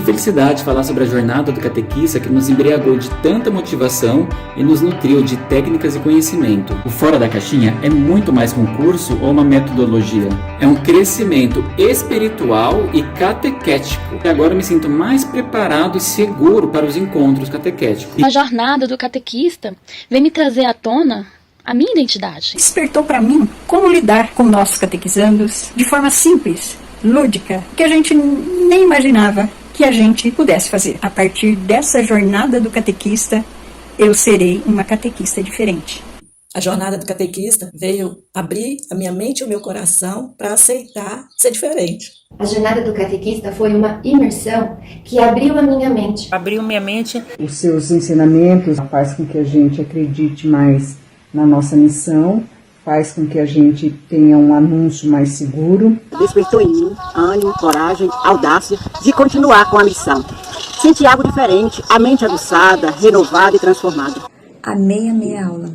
Que felicidade falar sobre a jornada do catequista que nos embriagou de tanta motivação e nos nutriu de técnicas e conhecimento. O Fora da Caixinha é muito mais que um curso ou uma metodologia. É um crescimento espiritual e catequético. E agora eu me sinto mais preparado e seguro para os encontros catequéticos. A jornada do catequista vem me trazer à tona a minha identidade. Despertou para mim como lidar com nossos catequizandos de forma simples, lúdica, que a gente nem imaginava que a gente pudesse fazer. A partir dessa jornada do catequista, eu serei uma catequista diferente. A jornada do catequista veio abrir a minha mente e o meu coração para aceitar ser diferente. A jornada do catequista foi uma imersão que abriu a minha mente. Abriu minha mente. Os seus ensinamentos faz com que a gente acredite mais na nossa missão, faz com que a gente tenha um anúncio mais seguro. Despertou em mim ânimo, coragem, audácia de continuar com a missão. Senti algo diferente, a mente aguçada, renovada e transformada. Amei a minha aula.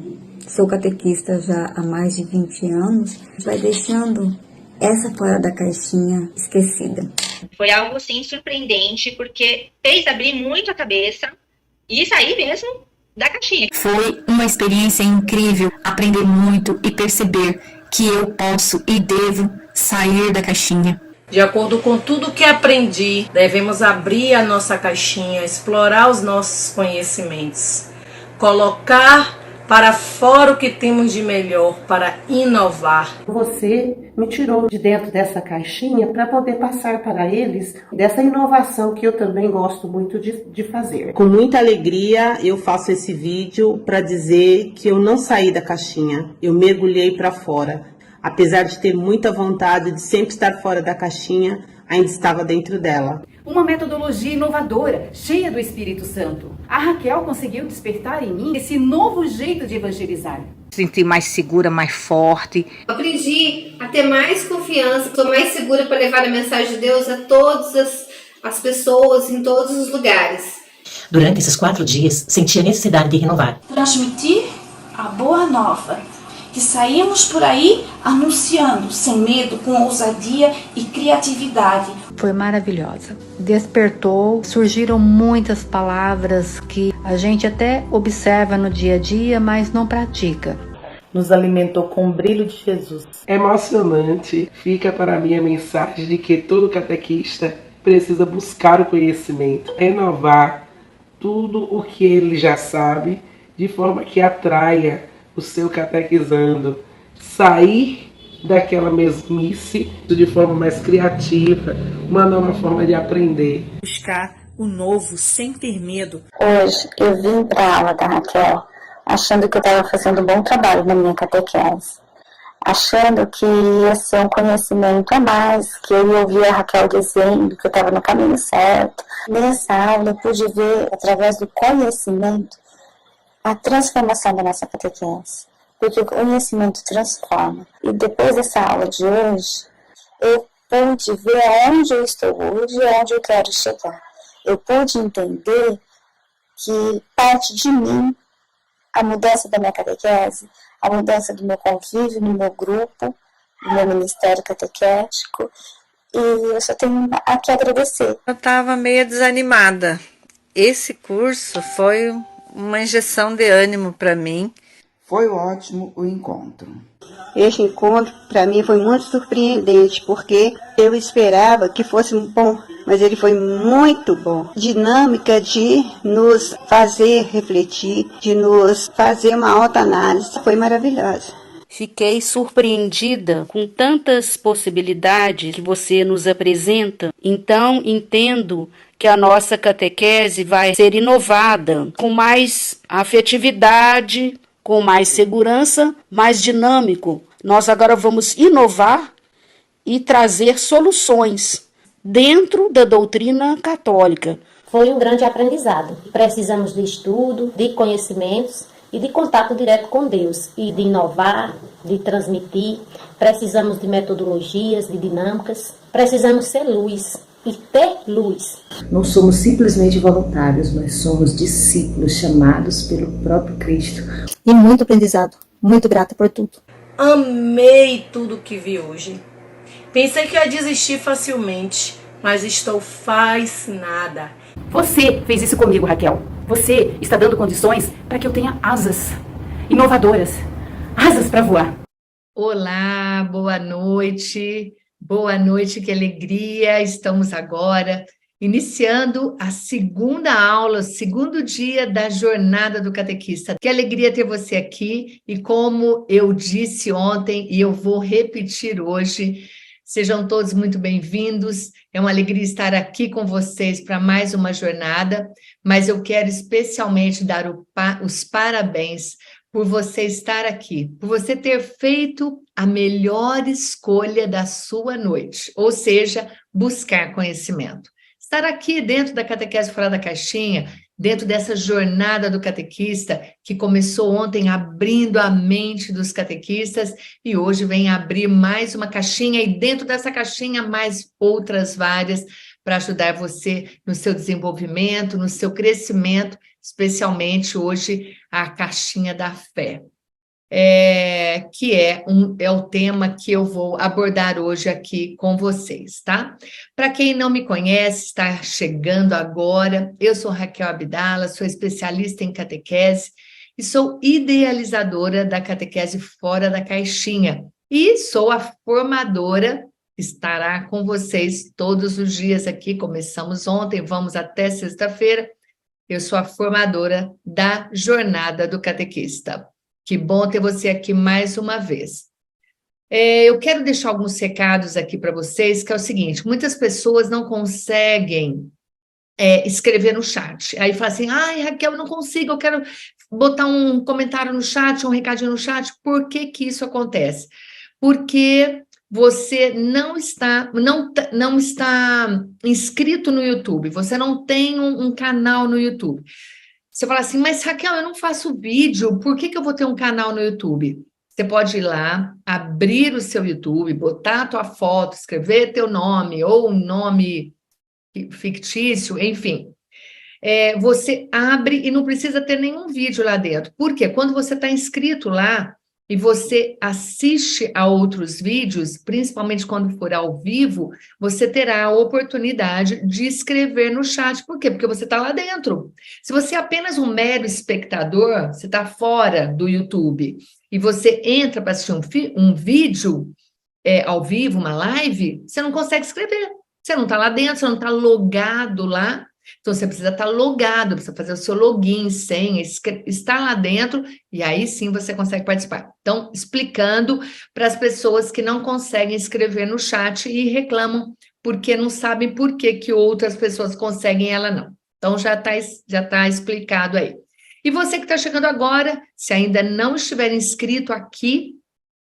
Sou catequista já há mais de 20 anos. Vai deixando essa fora da caixinha esquecida. Foi algo assim surpreendente, porque fez abrir muito a cabeça e sair mesmo da caixinha. Foi uma experiência incrível, aprender muito e perceber que eu posso e devo sair da caixinha. De acordo com tudo que aprendi, devemos abrir a nossa caixinha, explorar os nossos conhecimentos, colocar para fora o que temos de melhor, para inovar. Você me tirou de dentro dessa caixinha para poder passar para eles dessa inovação que eu também gosto muito de fazer. Com muita alegria eu faço esse vídeo para dizer que eu não saí da caixinha, eu mergulhei para fora. Apesar de ter muita vontade de sempre estar fora da caixinha, ainda estava dentro dela. Uma metodologia inovadora, cheia do Espírito Santo. A Raquel conseguiu despertar em mim esse novo jeito de evangelizar. Senti mais segura, mais forte. Aprendi a ter mais confiança, estou mais segura para levar a mensagem de Deus a todas as pessoas, em todos os lugares. Durante esses 4 dias, senti a necessidade de renovar. Transmitir a boa nova. Que saímos por aí anunciando, sem medo, com ousadia e criatividade. Foi maravilhosa. Despertou, surgiram muitas palavras que a gente até observa no dia a dia, mas não pratica. Nos alimentou com o brilho de Jesus. Emocionante. Fica para mim a mensagem de que todo catequista precisa buscar o conhecimento, renovar tudo o que ele já sabe, de forma que atraia o seu catequizando, sair daquela mesmice de forma mais criativa, uma nova forma de aprender. Buscar o novo sem ter medo. Hoje eu vim para a aula da Raquel achando que eu estava fazendo um bom trabalho na minha catequese, achando que ia ser um conhecimento a mais, que eu ia ouvir a Raquel dizendo que eu estava no caminho certo. Nessa aula eu pude ver, através do conhecimento, a transformação da nossa catequese, porque o conhecimento transforma. E depois dessa aula de hoje, eu pude ver aonde eu estou hoje e aonde eu quero chegar. Eu pude entender que parte de mim, a mudança da minha catequese, a mudança do meu convívio, no meu grupo, no meu ministério catequético, e eu só tenho a que agradecer. Eu estava meio desanimada. Esse curso foi uma injeção de ânimo para mim. Foi ótimo o encontro. Este encontro, para mim, foi muito surpreendente, porque eu esperava que fosse bom, mas ele foi muito bom. Dinâmica de nos fazer refletir, de nos fazer uma autoanálise, foi maravilhosa. Fiquei surpreendida com tantas possibilidades que você nos apresenta. Então, entendo que a nossa catequese vai ser inovada, com mais afetividade, com mais segurança, mais dinâmico. Nós agora vamos inovar e trazer soluções dentro da doutrina católica. Foi um grande aprendizado. Precisamos de estudo, de conhecimentos e de contato direto com Deus, e de inovar, de transmitir. Precisamos de metodologias, de dinâmicas. Precisamos ser luz e ter luz. Não somos simplesmente voluntários, nós somos discípulos chamados pelo próprio Cristo. E muito aprendizado, muito grata por tudo. Amei tudo que vi hoje. Pensei que ia desistir facilmente, mas estou fascinada. Você fez isso comigo, Raquel. Você está dando condições para que eu tenha asas inovadoras, asas para voar. Olá, boa noite. Boa noite, que alegria. Estamos agora iniciando a segunda aula, o segundo dia da jornada do catequista. Que alegria ter você aqui e como eu disse ontem e eu vou repetir hoje, sejam todos muito bem-vindos. É uma alegria estar aqui com vocês para mais uma jornada, mas eu quero especialmente dar os parabéns por você estar aqui, por você ter feito a melhor escolha da sua noite, ou seja, buscar conhecimento. Estar aqui dentro da Catequese Fora da Caixinha, dentro dessa jornada do catequista, que começou ontem abrindo a mente dos catequistas, e hoje vem abrir mais uma caixinha, e dentro dessa caixinha mais outras várias, para ajudar você no seu desenvolvimento, no seu crescimento, especialmente hoje a caixinha da fé. Que é o tema que eu vou abordar hoje aqui com vocês, tá? Para quem não me conhece, está chegando agora, eu sou Raquel Abdala, sou especialista em catequese e sou idealizadora da Catequese Fora da Caixinha e sou a formadora, estará com vocês todos os dias aqui, começamos ontem, vamos até sexta-feira, eu sou a formadora da Jornada do Catequista. Que bom ter você aqui mais uma vez. Eu quero deixar alguns recados aqui para vocês, que é o seguinte, muitas pessoas não conseguem escrever no chat. Aí fala assim, ai, Raquel, eu não consigo, eu quero botar um comentário no chat, um recadinho no chat. Por que que isso acontece? Porque você não está inscrito no YouTube, você não tem um canal no YouTube. Você fala assim, mas Raquel, eu não faço vídeo, por que que eu vou ter um canal no YouTube? Você pode ir lá, abrir o seu YouTube, botar a tua foto, escrever teu nome, ou um nome fictício, enfim. Você abre e não precisa ter nenhum vídeo lá dentro. Por quê? Quando você está inscrito lá, e você assiste a outros vídeos, principalmente quando for ao vivo, você terá a oportunidade de escrever no chat. Por quê? Porque você está lá dentro. Se você é apenas um mero espectador, você está fora do YouTube, e você entra para assistir um vídeo ao vivo, uma live, você não consegue escrever. Você não está lá dentro, você não está logado lá. Então, você precisa estar logado, precisa fazer o seu login, senha, estar lá dentro, e aí sim você consegue participar. Então, explicando para as pessoas que não conseguem escrever no chat e reclamam porque não sabem por que outras pessoas conseguem e ela não. Então, já tá explicado aí. E você que está chegando agora, se ainda não estiver inscrito aqui,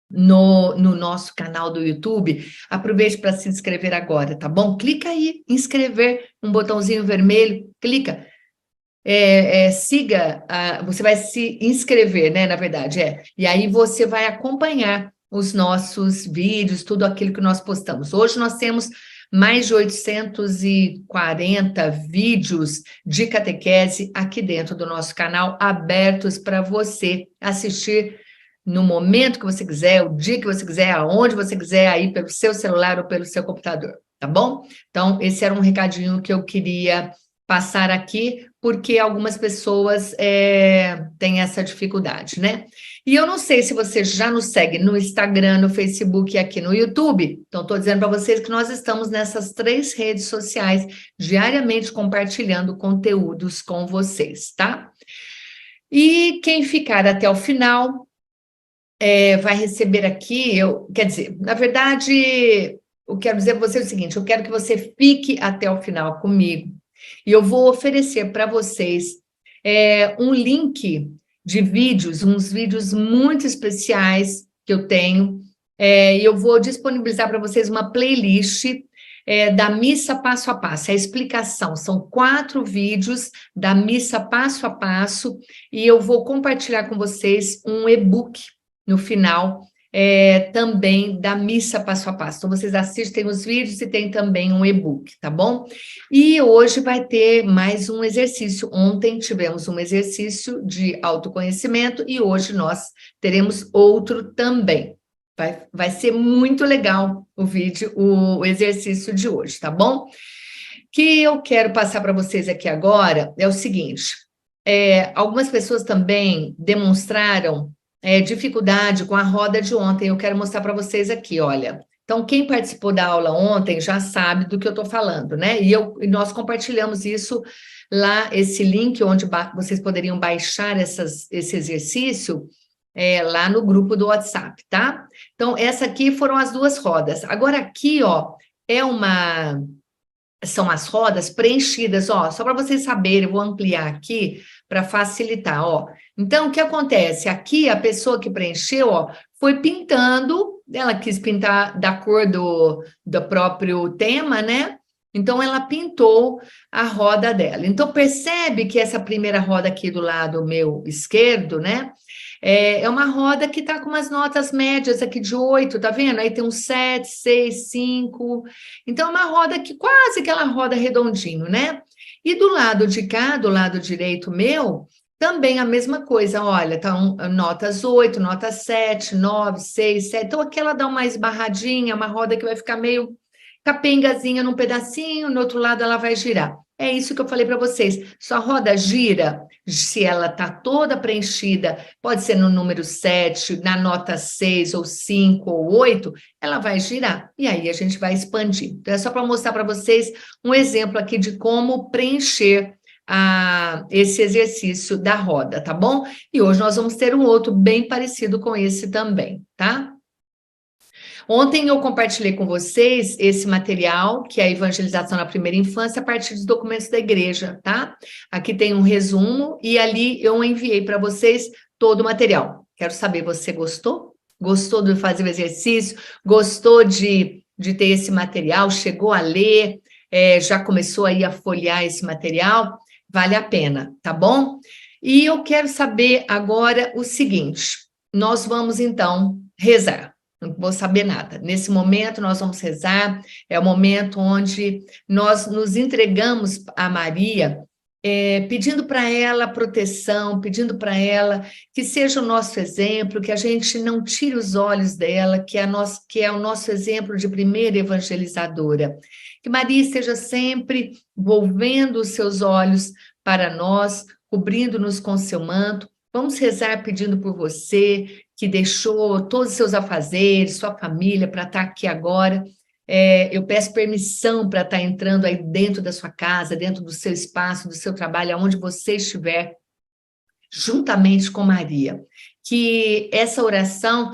no nosso canal do YouTube, aproveite para se inscrever agora, tá bom? Clica aí, inscrever, um botãozinho vermelho, clica, siga, você vai se inscrever, né, na verdade, e aí você vai acompanhar os nossos vídeos, tudo aquilo que nós postamos. Hoje nós temos mais de 840 vídeos de catequese aqui dentro do nosso canal, abertos para você assistir no momento que você quiser, o dia que você quiser, aonde você quiser, aí pelo seu celular ou pelo seu computador, tá bom? Então, esse era um recadinho que eu queria passar aqui, porque algumas pessoas têm essa dificuldade, né? E eu não sei se você já nos segue no Instagram, no Facebook e aqui no YouTube, então estou dizendo para vocês que nós estamos nessas 3 redes sociais, diariamente compartilhando conteúdos com vocês, tá? E quem ficar até o final vai receber aqui, quer dizer, na verdade, eu quero dizer para você o seguinte, eu quero que você fique até o final comigo, e eu vou oferecer para vocês um link de vídeos, uns vídeos muito especiais que eu tenho, e eu vou disponibilizar para vocês uma playlist da missa passo a passo, a explicação, são 4 vídeos da missa passo a passo, e eu vou compartilhar com vocês um e-book no final, também da missa passo a passo. Então, vocês assistem os vídeos e tem também um e-book, tá bom? E hoje vai ter mais um exercício. Ontem tivemos um exercício de autoconhecimento e hoje nós teremos outro também. Vai ser muito legal o vídeo, o exercício de hoje, tá bom? O que eu quero passar para vocês aqui agora é o seguinte, algumas pessoas também demonstraram dificuldade com a roda de ontem, eu quero mostrar para vocês aqui, olha. Então, quem participou da aula ontem já sabe do que eu estou falando, né? E nós compartilhamos isso lá, esse link onde vocês poderiam baixar esse exercício lá no grupo do WhatsApp, tá? Então, essa aqui foram as duas rodas. Agora aqui, ó, são as rodas preenchidas, ó, só para vocês saberem, eu vou ampliar aqui para facilitar, ó. Então, o que acontece? Aqui, a pessoa que preencheu, ó, foi pintando, ela quis pintar da cor do próprio tema, né? Então, ela pintou a roda dela. Então, percebe que essa primeira roda aqui do lado meu esquerdo, né? É uma roda que está com umas notas médias aqui de 8, tá vendo? Aí tem um 7, 6, 5. Então, é uma roda que quase aquela roda redondinho, né? E do lado de cá, do lado direito meu, também a mesma coisa, olha, tá notas 8, nota 7, 9, 6, 7. Então, aqui ela dá uma esbarradinha, uma roda que vai ficar meio capengazinha num pedacinho, no outro lado ela vai girar. É isso que eu falei para vocês. Sua roda gira, se ela está toda preenchida, pode ser no número 7, na nota 6, ou 5, ou 8, ela vai girar. E aí a gente vai expandir. Então, é só para mostrar para vocês um exemplo aqui de como preencher esse exercício da roda, tá bom? E hoje nós vamos ter um outro bem parecido com esse também, tá? Ontem eu compartilhei com vocês esse material, que é a evangelização na primeira infância, a partir dos documentos da igreja, tá? Aqui tem um resumo e ali eu enviei para vocês todo o material. Quero saber, você gostou? Gostou de fazer o exercício? Gostou de ter esse material? Chegou a ler? Já começou aí a folhear esse material? Vale a pena, tá bom? E eu quero saber agora o seguinte, nós vamos então rezar. Não vou saber nada. Nesse momento, nós vamos rezar, é o momento onde nós nos entregamos a Maria, pedindo para ela proteção, pedindo para ela que seja o nosso exemplo, que a gente não tire os olhos dela, que é o nosso exemplo de primeira evangelizadora. Que Maria esteja sempre volvendo os seus olhos para nós, cobrindo-nos com seu manto. Vamos rezar pedindo por você, que deixou todos os seus afazeres, sua família, para estar aqui agora. Eu peço permissão para estar entrando aí dentro da sua casa, dentro do seu espaço, do seu trabalho, aonde você estiver, juntamente com Maria. Que essa oração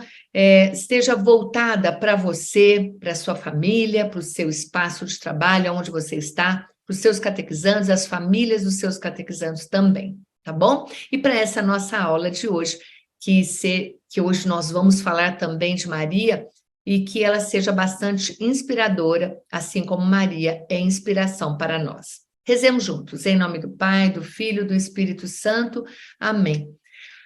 esteja voltada para você, para a sua família, para o seu espaço de trabalho, onde você está, para os seus catequizandos, as famílias dos seus catequizandos também, tá bom? E para essa nossa aula de hoje, que hoje nós vamos falar também de Maria, e que ela seja bastante inspiradora, assim como Maria é inspiração para nós. Rezemos juntos, em nome do Pai, do Filho e do Espírito Santo. Amém.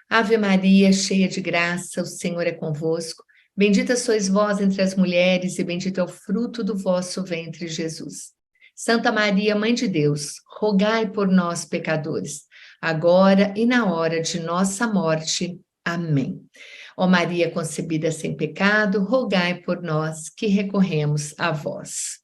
Ave Maria, cheia de graça, o Senhor é convosco. Bendita sois vós entre as mulheres, e bendito é o fruto do vosso ventre, Jesus. Santa Maria, Mãe de Deus, rogai por nós, pecadores, agora e na hora de nossa morte. Amém. Ó Maria concebida sem pecado, rogai por nós que recorremos a vós.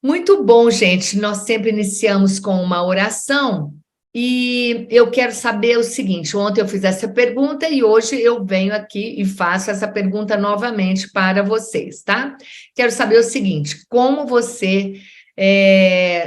Muito bom, gente. Nós sempre iniciamos com uma oração e eu quero saber o seguinte, ontem eu fiz essa pergunta e hoje eu venho aqui e faço essa pergunta novamente para vocês, tá? Quero saber o seguinte, como você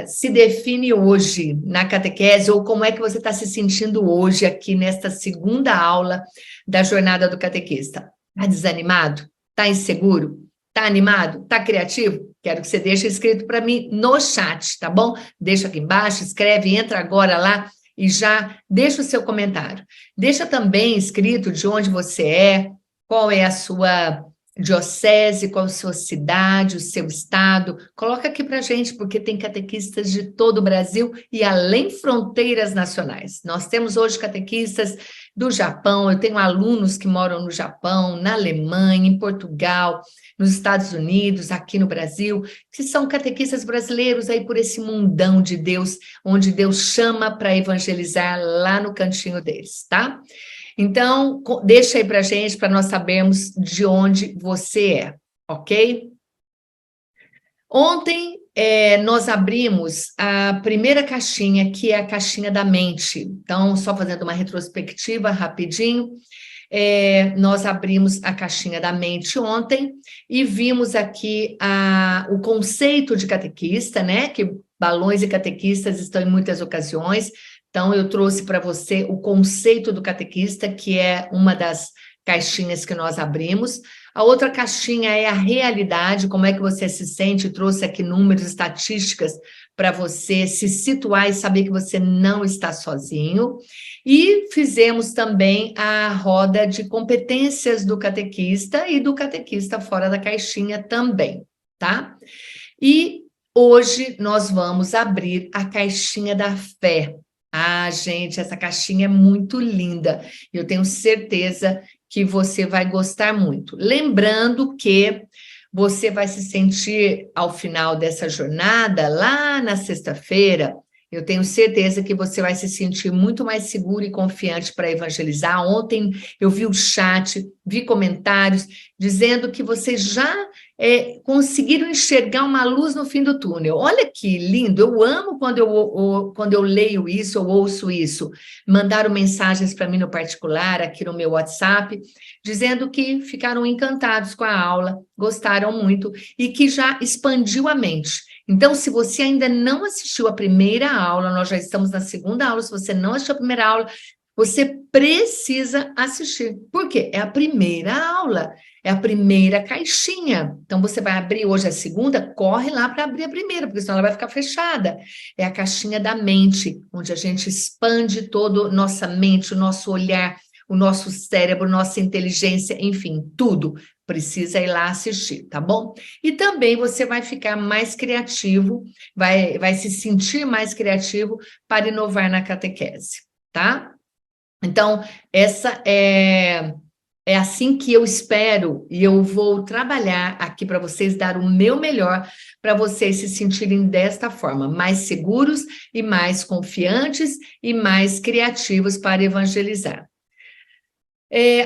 se define hoje na catequese, ou como é que você está se sentindo hoje aqui nesta segunda aula da jornada do catequista? Está desanimado? Está inseguro? Está animado? Está criativo? Quero que você deixe escrito para mim no chat, tá bom? Deixa aqui embaixo, escreve, entra agora lá e já deixa o seu comentário. Deixa também escrito de onde você é, qual é a sua diocese, qual a sua cidade, o seu estado. Coloca aqui para a gente, porque tem catequistas de todo o Brasil e além fronteiras nacionais. Nós temos hoje catequistas do Japão, eu tenho alunos que moram no Japão, na Alemanha, em Portugal, nos Estados Unidos, aqui no Brasil, que são catequistas brasileiros aí por esse mundão de Deus, onde Deus chama para evangelizar lá no cantinho deles, tá? Então, deixa aí pra gente, para nós sabermos de onde você é, ok? Ontem, nós abrimos a primeira caixinha, que é a caixinha da mente. Então, só fazendo uma retrospectiva rapidinho, nós abrimos a caixinha da mente ontem e vimos aqui o conceito de catequista, né? Que balões e catequistas estão em muitas ocasiões. Então, eu trouxe para você o conceito do catequista, que é uma das caixinhas que nós abrimos. A outra caixinha é a realidade, como é que você se sente, trouxe aqui números, estatísticas, para você se situar e saber que você não está sozinho. E fizemos também a roda de competências do catequista e do catequista fora da caixinha também, tá? E hoje nós vamos abrir a caixinha da fé. Ah, gente, essa caixinha é muito linda. Eu tenho certeza que você vai gostar muito. Lembrando que você vai se sentir, ao final dessa jornada, lá na sexta-feira, eu tenho certeza que você vai se sentir muito mais seguro e confiante para evangelizar. Ontem eu vi o chat, vi comentários dizendo que vocês já conseguiram enxergar uma luz no fim do túnel. Olha que lindo, eu amo quando eu leio isso, eu ouço isso. Mandaram mensagens para mim no particular, aqui no meu WhatsApp, dizendo que ficaram encantados com a aula, gostaram muito e que já expandiu a mente. Então, se você ainda não assistiu a primeira aula, nós já estamos na segunda aula, se você não assistiu a primeira aula, você precisa assistir. Por quê? É a primeira aula, é a primeira caixinha. Então, você vai abrir hoje a segunda, corre lá para abrir a primeira, porque senão ela vai ficar fechada. É a caixinha da mente, onde a gente expande toda a nossa mente, o nosso olhar, o nosso cérebro, nossa inteligência, enfim, tudo. Precisa ir lá assistir, tá bom? E também você vai ficar mais criativo, vai se sentir mais criativo para inovar na catequese, tá? Então, essa é assim que eu espero, e eu vou trabalhar aqui para vocês, dar o meu melhor para vocês se sentirem desta forma, mais seguros e mais confiantes e mais criativos para evangelizar.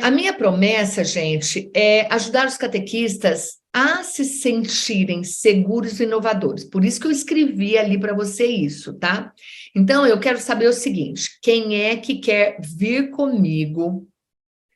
A minha promessa, gente, é ajudar os catequistas a se sentirem seguros e inovadores. Por isso que eu escrevi ali para você isso, tá? Então, eu quero saber o seguinte, quem é que quer vir comigo?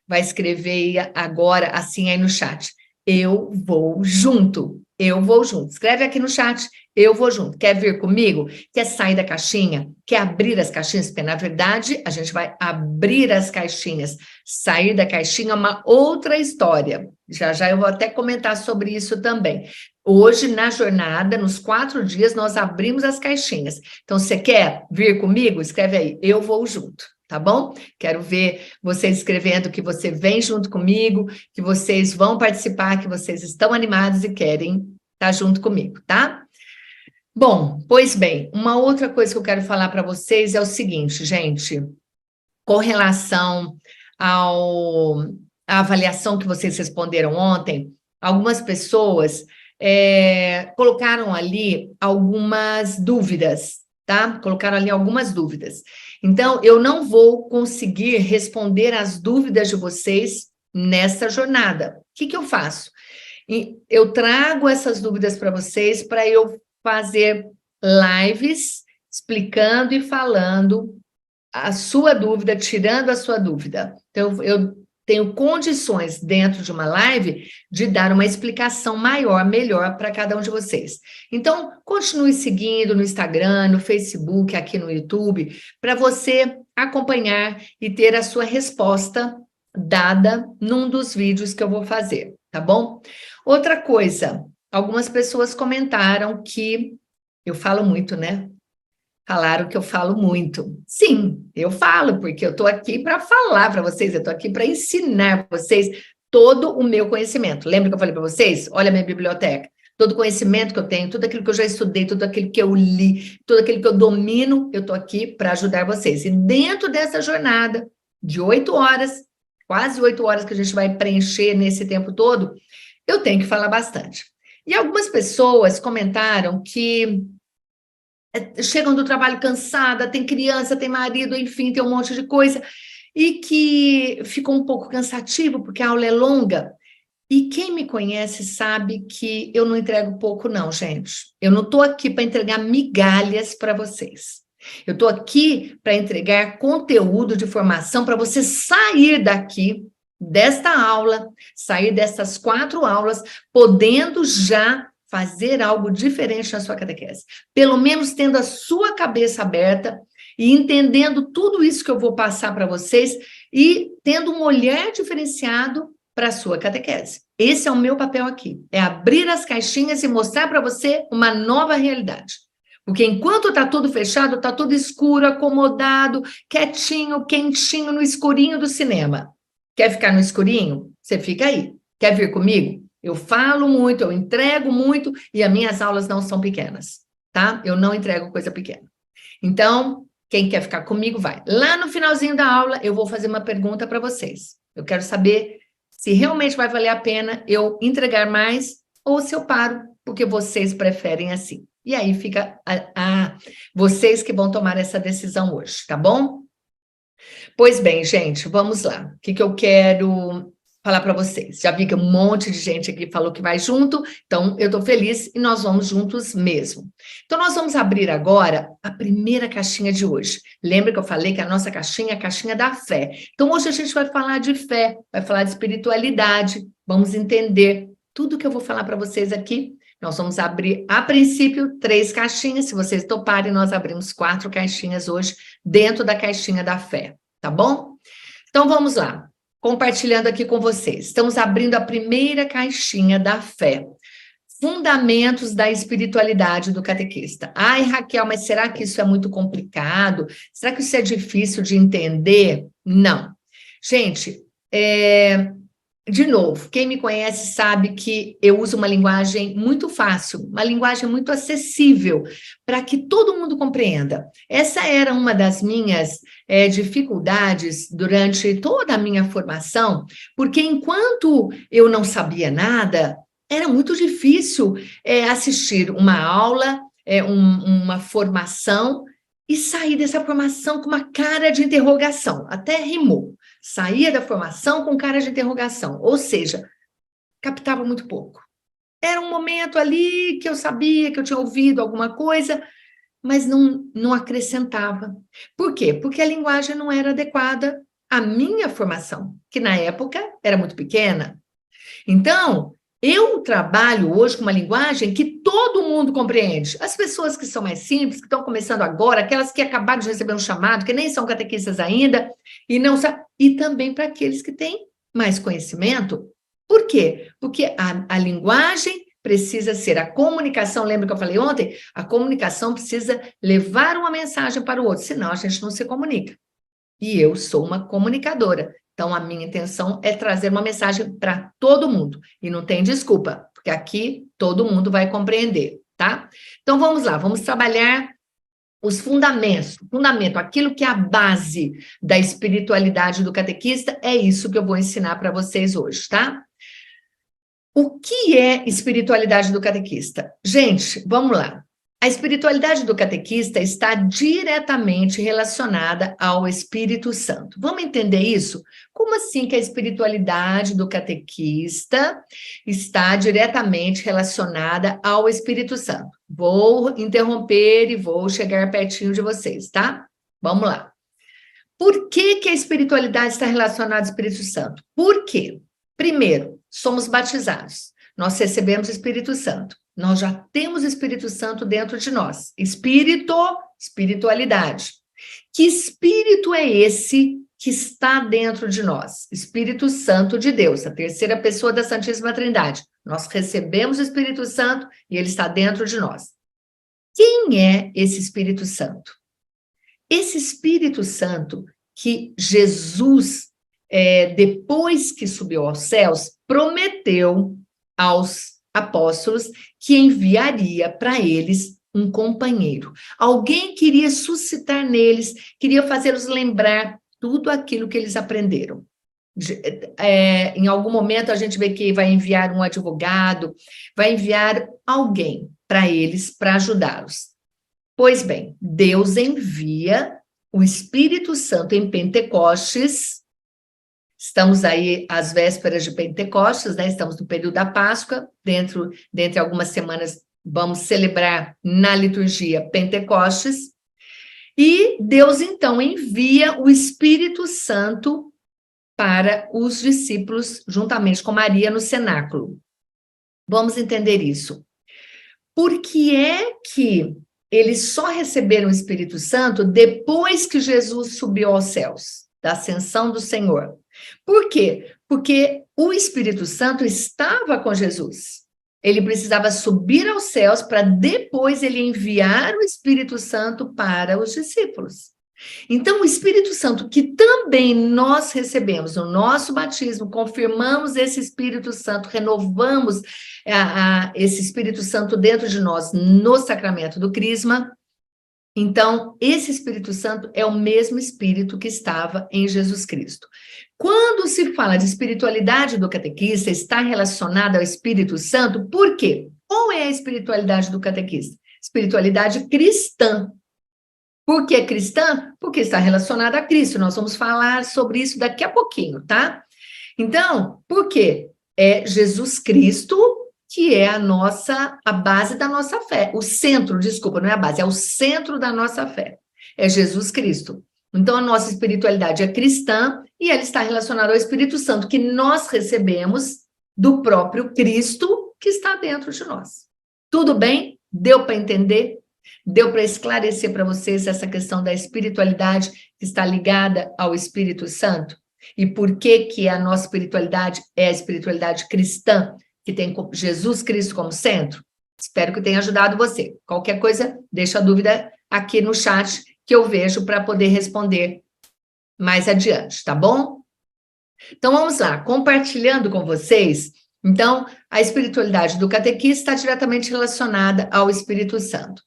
Vai escrever agora, assim, aí no chat. Eu vou junto. Eu vou junto. Escreve aqui no chat. Eu vou junto. Quer vir comigo? Quer sair da caixinha? Quer abrir as caixinhas? Porque, na verdade, a gente vai abrir as caixinhas. Sair da caixinha é uma outra história. Já já eu vou até comentar sobre isso também. Hoje, na jornada, nos 4 dias, nós abrimos as caixinhas. Então, você quer vir comigo? Escreve aí. Eu vou junto. Tá bom? Quero ver vocês escrevendo que você vem junto comigo, que vocês vão participar, que vocês estão animados e querem estar junto comigo, tá? Bom, pois bem, uma outra coisa que eu quero falar para vocês é o seguinte, gente, com relação à avaliação que vocês responderam ontem, algumas pessoas colocaram ali algumas dúvidas, tá? Colocaram ali algumas dúvidas. Então, eu não vou conseguir responder as dúvidas de vocês nessa jornada. O que eu faço? Eu trago essas dúvidas para vocês para eu fazer lives explicando e falando a sua dúvida, tirando a sua dúvida. Então, eu tenho condições dentro de uma live de dar uma explicação maior, melhor para cada um de vocês. Então, continue seguindo no Instagram, no Facebook, aqui no YouTube, para você acompanhar e ter a sua resposta dada num dos vídeos que eu vou fazer, tá bom? Outra coisa, algumas pessoas comentaram que eu falo muito, né? Falaram que eu falo muito. Sim, eu falo, porque eu estou aqui para falar para vocês, eu estou aqui para ensinar para vocês todo o meu conhecimento. Lembra que eu falei para vocês? Olha a minha biblioteca. Todo o conhecimento que eu tenho, tudo aquilo que eu já estudei, tudo aquilo que eu li, tudo aquilo que eu domino, eu estou aqui para ajudar vocês. E dentro dessa jornada de 8 horas, quase 8 horas que a gente vai preencher nesse tempo todo, eu tenho que falar bastante. E algumas pessoas comentaram que chegam do trabalho cansada, tem criança, tem marido, enfim, tem um monte de coisa. e que ficou um pouco cansativo, porque a aula é longa. E quem me conhece sabe que eu não entrego pouco, não, gente. Eu não estou aqui para entregar migalhas para vocês. Eu estou aqui para entregar conteúdo de formação para você sair daqui, desta aula, sair dessas 4 aulas, podendo já fazer algo diferente na sua catequese. Pelo menos tendo a sua cabeça aberta e entendendo tudo isso que eu vou passar para vocês e tendo um olhar diferenciado para a sua catequese. Esse é o meu papel aqui, é abrir as caixinhas e mostrar para você uma nova realidade. Porque enquanto está tudo fechado, está tudo escuro, acomodado, quietinho, quentinho, no escurinho do cinema. Quer ficar no escurinho? Você fica aí. Quer vir comigo? Eu falo muito, eu entrego muito e as minhas aulas não são pequenas, tá? Eu não entrego coisa pequena. Então, quem quer ficar comigo, vai. Lá no finalzinho da aula, eu vou fazer uma pergunta para vocês. Eu quero saber se realmente vai valer a pena eu entregar mais ou se eu paro, porque vocês preferem assim. E aí fica vocês que vão tomar essa decisão hoje, tá bom? Pois bem, gente, vamos lá. O que eu quero falar para vocês? Já vi que um monte de gente aqui falou que vai junto, então eu estou feliz e nós vamos juntos mesmo. Então nós vamos abrir agora a primeira caixinha de hoje. Lembra que eu falei que a nossa caixinha é a caixinha da fé. Então hoje a gente vai falar de fé, vai falar de espiritualidade, vamos entender tudo que eu vou falar para vocês aqui. Nós vamos abrir, a princípio, 3 caixinhas. Se vocês toparem, nós abrimos 4 caixinhas hoje dentro da caixinha da fé, tá bom? Então, vamos lá. Compartilhando aqui com vocês. Estamos abrindo a primeira caixinha da fé. Fundamentos da espiritualidade do catequista. Ai, Raquel, mas será que isso é muito complicado? Será que isso é difícil de entender? Não. Gente, de novo, quem me conhece sabe que eu uso uma linguagem muito fácil, uma linguagem muito acessível, para que todo mundo compreenda. Essa era uma das minhas dificuldades durante toda a minha formação, porque enquanto eu não sabia nada, era muito difícil assistir uma aula, uma formação, e sair dessa formação com uma cara de interrogação, até rimou. Saía da formação com cara de interrogação, ou seja, captava muito pouco. Era um momento ali que eu sabia que eu tinha ouvido alguma coisa, mas não acrescentava. Por quê? Porque a linguagem não era adequada à minha formação, que na época era muito pequena. Então, eu trabalho hoje com uma linguagem que todo mundo compreende. As pessoas que são mais simples, que estão começando agora, aquelas que acabaram de receber um chamado, que nem são catequistas ainda, e não sabem, e também para aqueles que têm mais conhecimento. Por quê? Porque a linguagem precisa ser a comunicação, lembra que eu falei ontem? A comunicação precisa levar uma mensagem para o outro, senão a gente não se comunica. E eu sou uma comunicadora. Então, a minha intenção é trazer uma mensagem para todo mundo. E não tem desculpa, porque aqui todo mundo vai compreender, tá? Então, vamos lá, vamos trabalhar os fundamentos. Fundamento, aquilo que é a base da espiritualidade do catequista, é isso que eu vou ensinar para vocês hoje, tá? O que é espiritualidade do catequista? Gente, vamos lá. A espiritualidade do catequista está diretamente relacionada ao Espírito Santo. Vamos entender isso? Como assim que a espiritualidade do catequista está diretamente relacionada ao Espírito Santo? Vou interromper e vou chegar pertinho de vocês, tá? Vamos lá. Por que a espiritualidade está relacionada ao Espírito Santo? Por quê? Primeiro, somos batizados. Nós recebemos o Espírito Santo. Nós já temos o Espírito Santo dentro de nós. Espiritualidade. Que espírito é esse que está dentro de nós? Espírito Santo de Deus, a terceira pessoa da Santíssima Trindade. Nós recebemos o Espírito Santo e ele está dentro de nós. Quem é esse Espírito Santo? Esse Espírito Santo que Jesus, depois que subiu aos céus, prometeu aos apóstolos que enviaria para eles um companheiro. Alguém queria suscitar neles, queria fazê-los lembrar tudo aquilo que eles aprenderam. Em algum momento a gente vê que vai enviar um advogado, vai enviar alguém para eles, para ajudá-los. Pois bem, Deus envia o Espírito Santo em Pentecostes. Estamos aí às vésperas de Pentecostes, né? Estamos no período da Páscoa. Dentre algumas semanas, vamos celebrar na liturgia Pentecostes. E Deus, então, envia o Espírito Santo para os discípulos, juntamente com Maria, no cenáculo. Vamos entender isso. Por que é que eles só receberam o Espírito Santo depois que Jesus subiu aos céus, da ascensão do Senhor? Por quê? Porque o Espírito Santo estava com Jesus. Ele precisava subir aos céus para depois ele enviar o Espírito Santo para os discípulos. Então, o Espírito Santo, que também nós recebemos no nosso batismo, confirmamos esse Espírito Santo, renovamos esse Espírito Santo dentro de nós no sacramento do Crisma. Então, esse Espírito Santo é o mesmo Espírito que estava em Jesus Cristo. Quando se fala de espiritualidade do catequista, está relacionada ao Espírito Santo, por quê? Qual é a espiritualidade do catequista? Espiritualidade cristã. Por que cristã? Porque está relacionada a Cristo. Nós vamos falar sobre isso daqui a pouquinho, tá? Então, por quê? É Jesus Cristo que é a base da nossa fé. O centro, desculpa, não é a base, é o centro da nossa fé. É Jesus Cristo. Então, a nossa espiritualidade é cristã e ela está relacionada ao Espírito Santo, que nós recebemos do próprio Cristo que está dentro de nós. Tudo bem? Deu para entender? Deu para esclarecer para vocês essa questão da espiritualidade que está ligada ao Espírito Santo? E por que a nossa espiritualidade é a espiritualidade cristã, que tem Jesus Cristo como centro? Espero que tenha ajudado você. Qualquer coisa, deixa a dúvida aqui no chat que eu vejo para poder responder mais adiante, tá bom? Então, vamos lá, compartilhando com vocês. Então, a espiritualidade do catequista está diretamente relacionada ao Espírito Santo.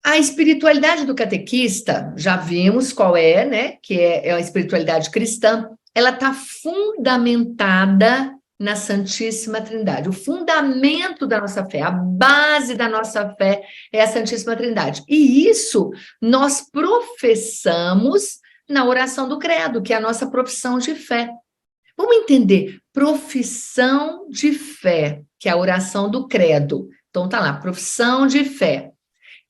A espiritualidade do catequista, já vimos qual é, né? Que é a espiritualidade cristã. Ela está fundamentada na Santíssima Trindade. O fundamento da nossa fé, a base da nossa fé é a Santíssima Trindade. E isso nós professamos na oração do credo, que é a nossa profissão de fé. Vamos entender, profissão de fé, que é a oração do credo. Então tá lá, profissão de fé.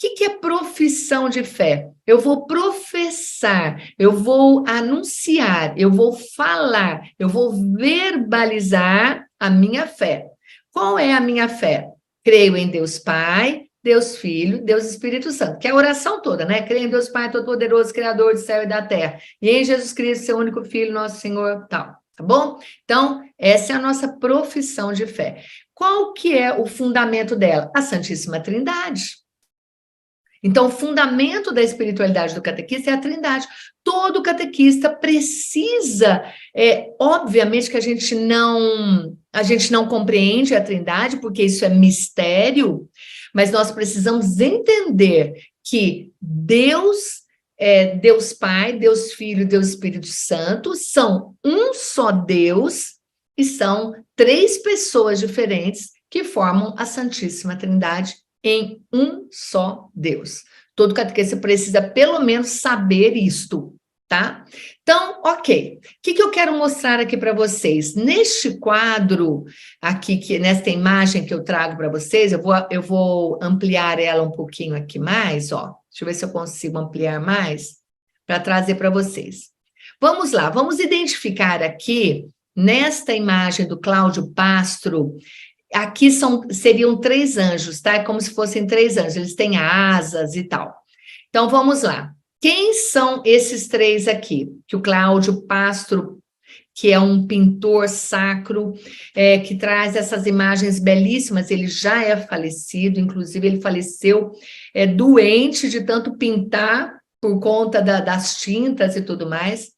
O que é profissão de fé? Eu vou professar, eu vou anunciar, eu vou falar, eu vou verbalizar a minha fé. Qual é a minha fé? Creio em Deus Pai, Deus Filho, Deus Espírito Santo, que é a oração toda, né? Creio em Deus Pai Todo-Poderoso, Criador do céu e da terra, e em Jesus Cristo, seu único Filho, nosso Senhor, tal, tá bom? Então, essa é a nossa profissão de fé. Qual que é o fundamento dela? A Santíssima Trindade. Então, o fundamento da espiritualidade do catequista é a Trindade. Todo catequista precisa, obviamente que a gente não compreende a Trindade, porque isso é mistério, mas nós precisamos entender que Deus, Deus Pai, Deus Filho e Deus Espírito Santo são um só Deus e são três pessoas diferentes que formam a Santíssima Trindade em um só Deus. Todo catequista precisa pelo menos saber isto, tá? Então, ok. O que eu quero mostrar aqui para vocês? Neste quadro aqui, nesta imagem que eu trago para vocês, eu vou ampliar ela um pouquinho aqui mais, ó. Deixa eu ver se eu consigo ampliar mais para trazer para vocês. Vamos lá, vamos identificar aqui, nesta imagem do Cláudio Pastro. Aqui seriam três anjos, tá? É como se fossem três anjos, eles têm asas e tal. Então, vamos lá. Quem são esses três aqui? Que o Cláudio Pastro, que é um pintor sacro, que traz essas imagens belíssimas, ele já é falecido, inclusive ele faleceu doente de tanto pintar por conta das tintas e tudo mais.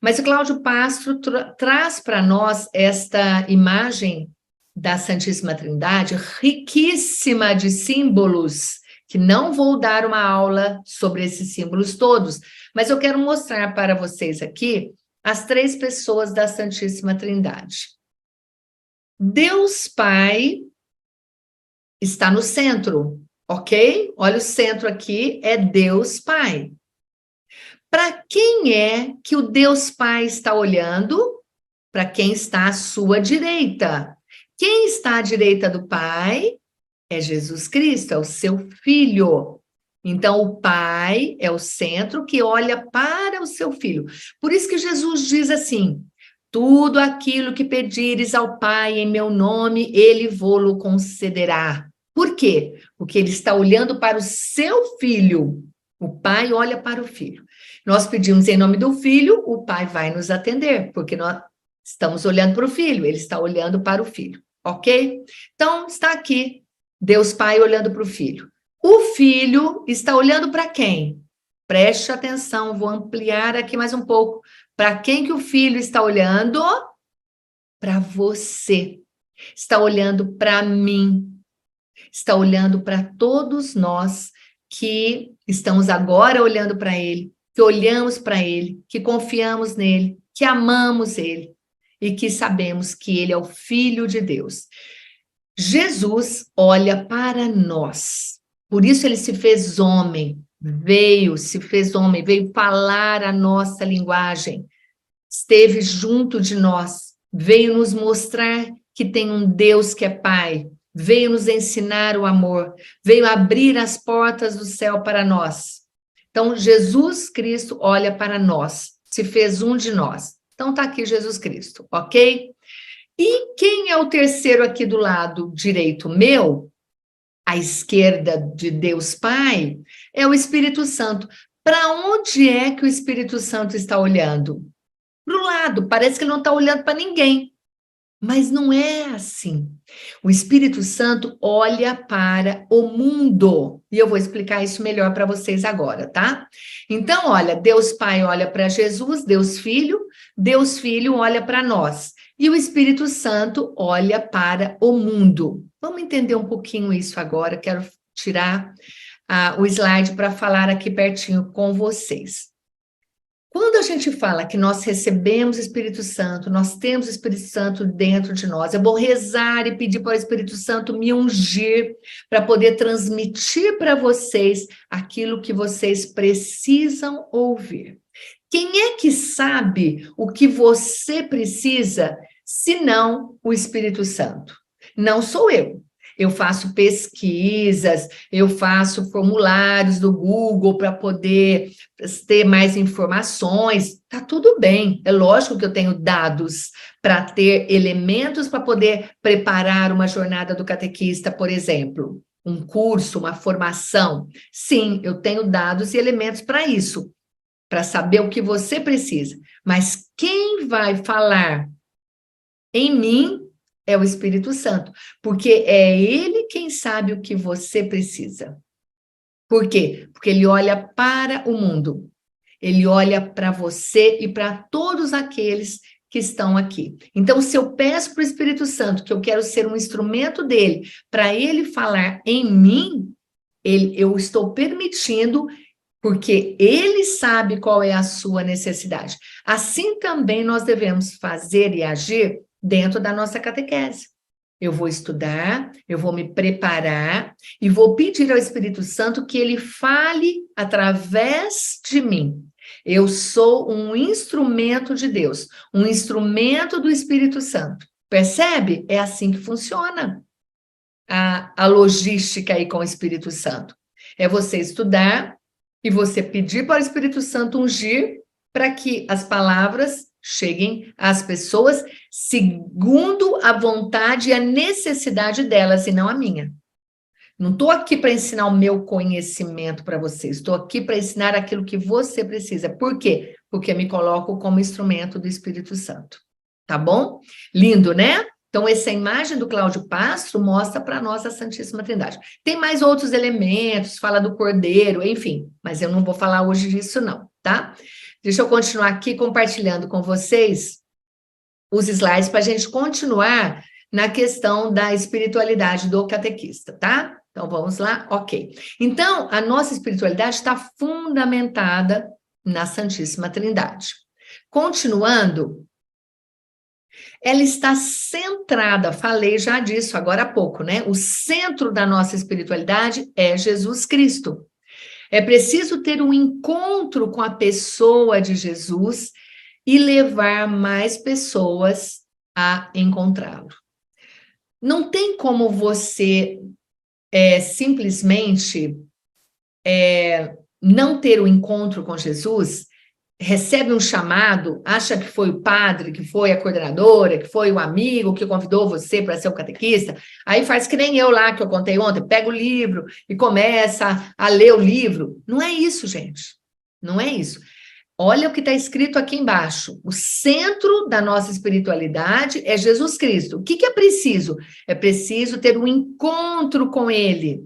Mas o Cláudio Pastro traz para nós esta imagem da Santíssima Trindade, riquíssima de símbolos, que não vou dar uma aula sobre esses símbolos todos, mas eu quero mostrar para vocês aqui as três pessoas da Santíssima Trindade. Deus Pai está no centro, ok? Olha o centro aqui, é Deus Pai. Para quem é que o Deus Pai está olhando? Para quem está à sua direita. Quem está à direita do Pai é Jesus Cristo, é o seu Filho. Então, o Pai é o centro que olha para o seu Filho. Por isso que Jesus diz assim: tudo aquilo que pedires ao Pai em meu nome, Ele vô-lo concederá. Por quê? Porque Ele está olhando para o seu Filho. O Pai olha para o Filho. Nós pedimos em nome do Filho, o Pai vai nos atender, porque nós estamos olhando para o Filho, Ele está olhando para o Filho, ok? Então, está aqui, Deus Pai olhando para o Filho. O Filho está olhando para quem? Preste atenção, vou ampliar aqui mais um pouco. Para quem que o Filho está olhando? Para você. Está olhando para mim. Está olhando para todos nós que estamos agora olhando para Ele, que olhamos para Ele, que confiamos nele, que amamos Ele e que sabemos que Ele é o Filho de Deus. Jesus olha para nós. Por isso Ele se fez homem, se fez homem, veio falar a nossa linguagem, esteve junto de nós, veio nos mostrar que tem um Deus que é Pai, veio nos ensinar o amor, veio abrir as portas do céu para nós. Então, Jesus Cristo olha para nós, se fez um de nós. Então, está aqui Jesus Cristo, ok? E quem é o terceiro aqui do lado direito meu? À esquerda de Deus Pai, é o Espírito Santo. Para onde é que o Espírito Santo está olhando? Para o lado, parece que ele não está olhando para ninguém. Mas não é assim. O Espírito Santo olha para o mundo. E eu vou explicar isso melhor para vocês agora, tá? Então, olha, Deus Pai olha para Jesus, Deus Filho olha para nós. E o Espírito Santo olha para o mundo. Vamos entender um pouquinho isso agora. Quero tirar o slide para falar aqui pertinho com vocês. Quando a gente fala que nós recebemos o Espírito Santo, nós temos o Espírito Santo dentro de nós, eu vou rezar e pedir para o Espírito Santo me ungir para poder transmitir para vocês aquilo que vocês precisam ouvir. Quem é que sabe o que você precisa, senão o Espírito Santo? Não sou eu. Eu faço pesquisas, eu faço formulários do Google para poder ter mais informações. Tá tudo bem, é lógico que eu tenho dados para ter elementos para poder preparar uma jornada do catequista, por exemplo, um curso, uma formação. Sim, eu tenho dados e elementos para isso, para saber o que você precisa. Mas quem vai falar em mim é o Espírito Santo, porque é Ele quem sabe o que você precisa. Por quê? Porque Ele olha para o mundo, Ele olha para você e para todos aqueles que estão aqui. Então, se eu peço para o Espírito Santo que eu quero ser um instrumento dele, para Ele falar em mim, eu estou permitindo, porque Ele sabe qual é a sua necessidade. Assim também nós devemos fazer e agir dentro da nossa catequese. Eu vou estudar, eu vou me preparar e vou pedir ao Espírito Santo que ele fale através de mim. Eu sou um instrumento de Deus, um instrumento do Espírito Santo. Percebe? É assim que funciona a logística aí com o Espírito Santo. É você estudar e você pedir para o Espírito Santo ungir para que as palavras cheguem às pessoas segundo a vontade e a necessidade delas, e não a minha. Não estou aqui para ensinar o meu conhecimento para vocês, estou aqui para ensinar aquilo que você precisa. Por quê? Porque me coloco como instrumento do Espírito Santo. Tá bom? Lindo, né? Então, essa imagem do Cláudio Pastro mostra para nós a Santíssima Trindade. Tem mais outros elementos, fala do Cordeiro, enfim, mas eu não vou falar hoje disso não, tá? Deixa eu continuar aqui compartilhando com vocês os slides para a gente continuar na questão da espiritualidade do catequista, tá? Então, vamos lá? Ok. Então, a nossa espiritualidade está fundamentada na Santíssima Trindade. Continuando, ela está centrada, falei já disso agora há pouco, né? O centro da nossa espiritualidade é Jesus Cristo. É preciso ter um encontro com a pessoa de Jesus e levar mais pessoas a encontrá-lo. Não tem como você simplesmente não ter o encontro com Jesus, recebe um chamado, acha que foi o padre, que foi a coordenadora, que foi o amigo que convidou você para ser o catequista, aí faz que nem eu lá, que eu contei ontem, pega o livro e começa a ler o livro. Não é isso, gente. Não é isso. Olha o que está escrito aqui embaixo. O centro da nossa espiritualidade é Jesus Cristo. O que é preciso? É preciso ter um encontro com Ele,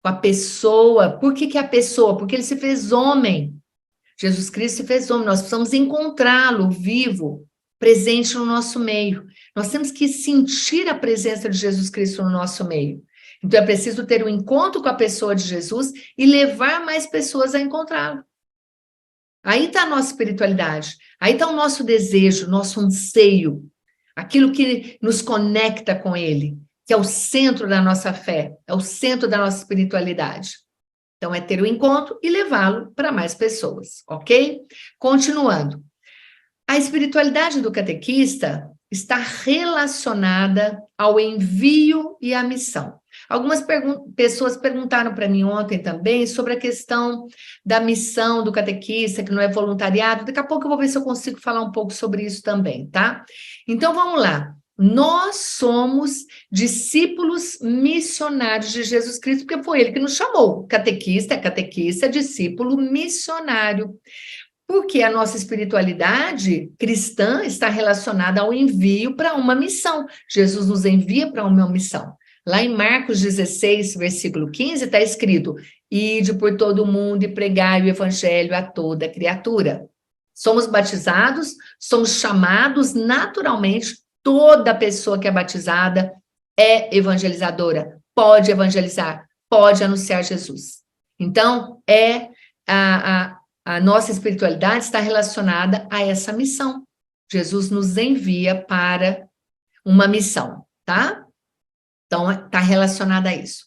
com a pessoa. Por que a pessoa? Porque Ele se fez homem. Jesus Cristo se fez homem. Nós precisamos encontrá-lo vivo, presente no nosso meio. Nós temos que sentir a presença de Jesus Cristo no nosso meio. Então é preciso ter um encontro com a pessoa de Jesus e levar mais pessoas a encontrá-lo. Aí está a nossa espiritualidade, aí está o nosso desejo, nosso anseio, aquilo que nos conecta com Ele, que é o centro da nossa fé, é o centro da nossa espiritualidade. Então, é ter o encontro e levá-lo para mais pessoas, ok? Continuando. A espiritualidade do catequista está relacionada ao envio e à missão. Algumas pessoas perguntaram para mim ontem também sobre a questão da missão do catequista, que não é voluntariado. Daqui a pouco eu vou ver se eu consigo falar um pouco sobre isso também, tá? Então, vamos lá. Nós somos discípulos missionários de Jesus Cristo, porque foi Ele que nos chamou. Catequista, discípulo missionário. Porque a nossa espiritualidade cristã está relacionada ao envio para uma missão. Jesus nos envia para uma missão. Lá em Marcos 16, versículo 15, está escrito: ide por todo o mundo e pregai o evangelho a toda criatura. Somos batizados, somos chamados naturalmente, toda pessoa que é batizada é evangelizadora, pode evangelizar, pode anunciar Jesus. Então, a nossa espiritualidade está relacionada a essa missão. Jesus nos envia para uma missão, tá? Então, está relacionada a isso.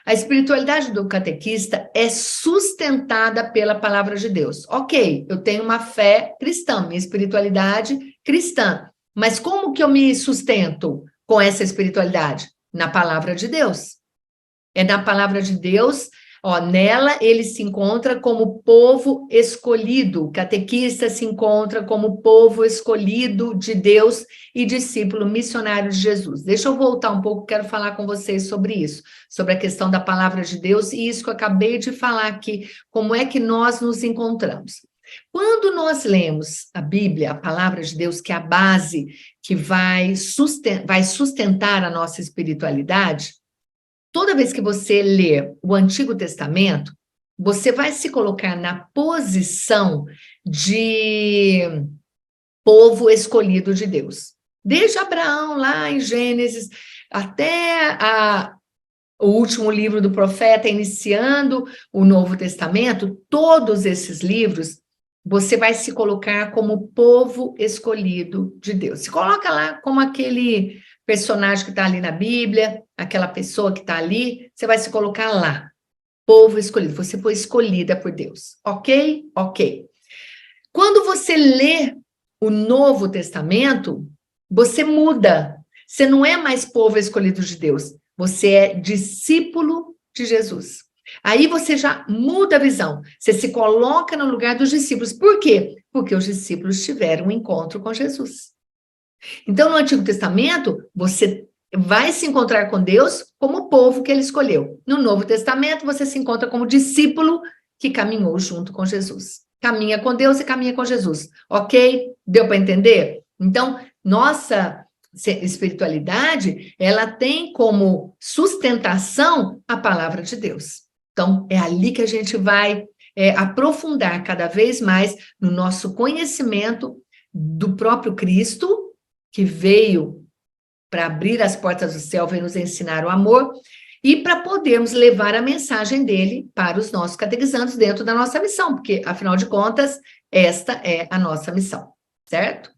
A espiritualidade do catequista é sustentada pela palavra de Deus. Ok, eu tenho uma fé cristã, minha espiritualidade cristã. Mas como que eu me sustento com essa espiritualidade? Na palavra de Deus. É na palavra de Deus, nela ele se encontra como povo escolhido. O catequista se encontra como povo escolhido de Deus e discípulo missionário de Jesus. Deixa eu voltar um pouco, quero falar com vocês sobre isso, sobre a questão da palavra de Deus e isso que eu acabei de falar aqui, como é que nós nos encontramos. Quando nós lemos a Bíblia, a palavra de Deus, que é a base que vai sustentar a nossa espiritualidade, toda vez que você lê o Antigo Testamento, você vai se colocar na posição de povo escolhido de Deus. Desde Abraão, lá em Gênesis, até o último livro do profeta, iniciando o Novo Testamento, todos esses livros, você vai se colocar como povo escolhido de Deus. Se coloca lá como aquele personagem que está ali na Bíblia, aquela pessoa que está ali, você vai se colocar lá. Povo escolhido, você foi escolhida por Deus. Ok? Ok. Quando você lê o Novo Testamento, você muda. Você não é mais povo escolhido de Deus. Você é discípulo de Jesus. Aí você já muda a visão. Você se coloca no lugar dos discípulos. Por quê? Porque os discípulos tiveram um encontro com Jesus. Então, no Antigo Testamento, você vai se encontrar com Deus como o povo que ele escolheu. No Novo Testamento, você se encontra como discípulo que caminhou junto com Jesus. Caminha com Deus e caminha com Jesus. Ok? Deu para entender? Então, nossa espiritualidade, ela tem como sustentação a palavra de Deus. Então, é ali que a gente vai aprofundar cada vez mais no nosso conhecimento do próprio Cristo, que veio para abrir as portas do céu, veio nos ensinar o amor, e para podermos levar a mensagem dele para os nossos catequizandos dentro da nossa missão, porque, afinal de contas, esta é a nossa missão, certo?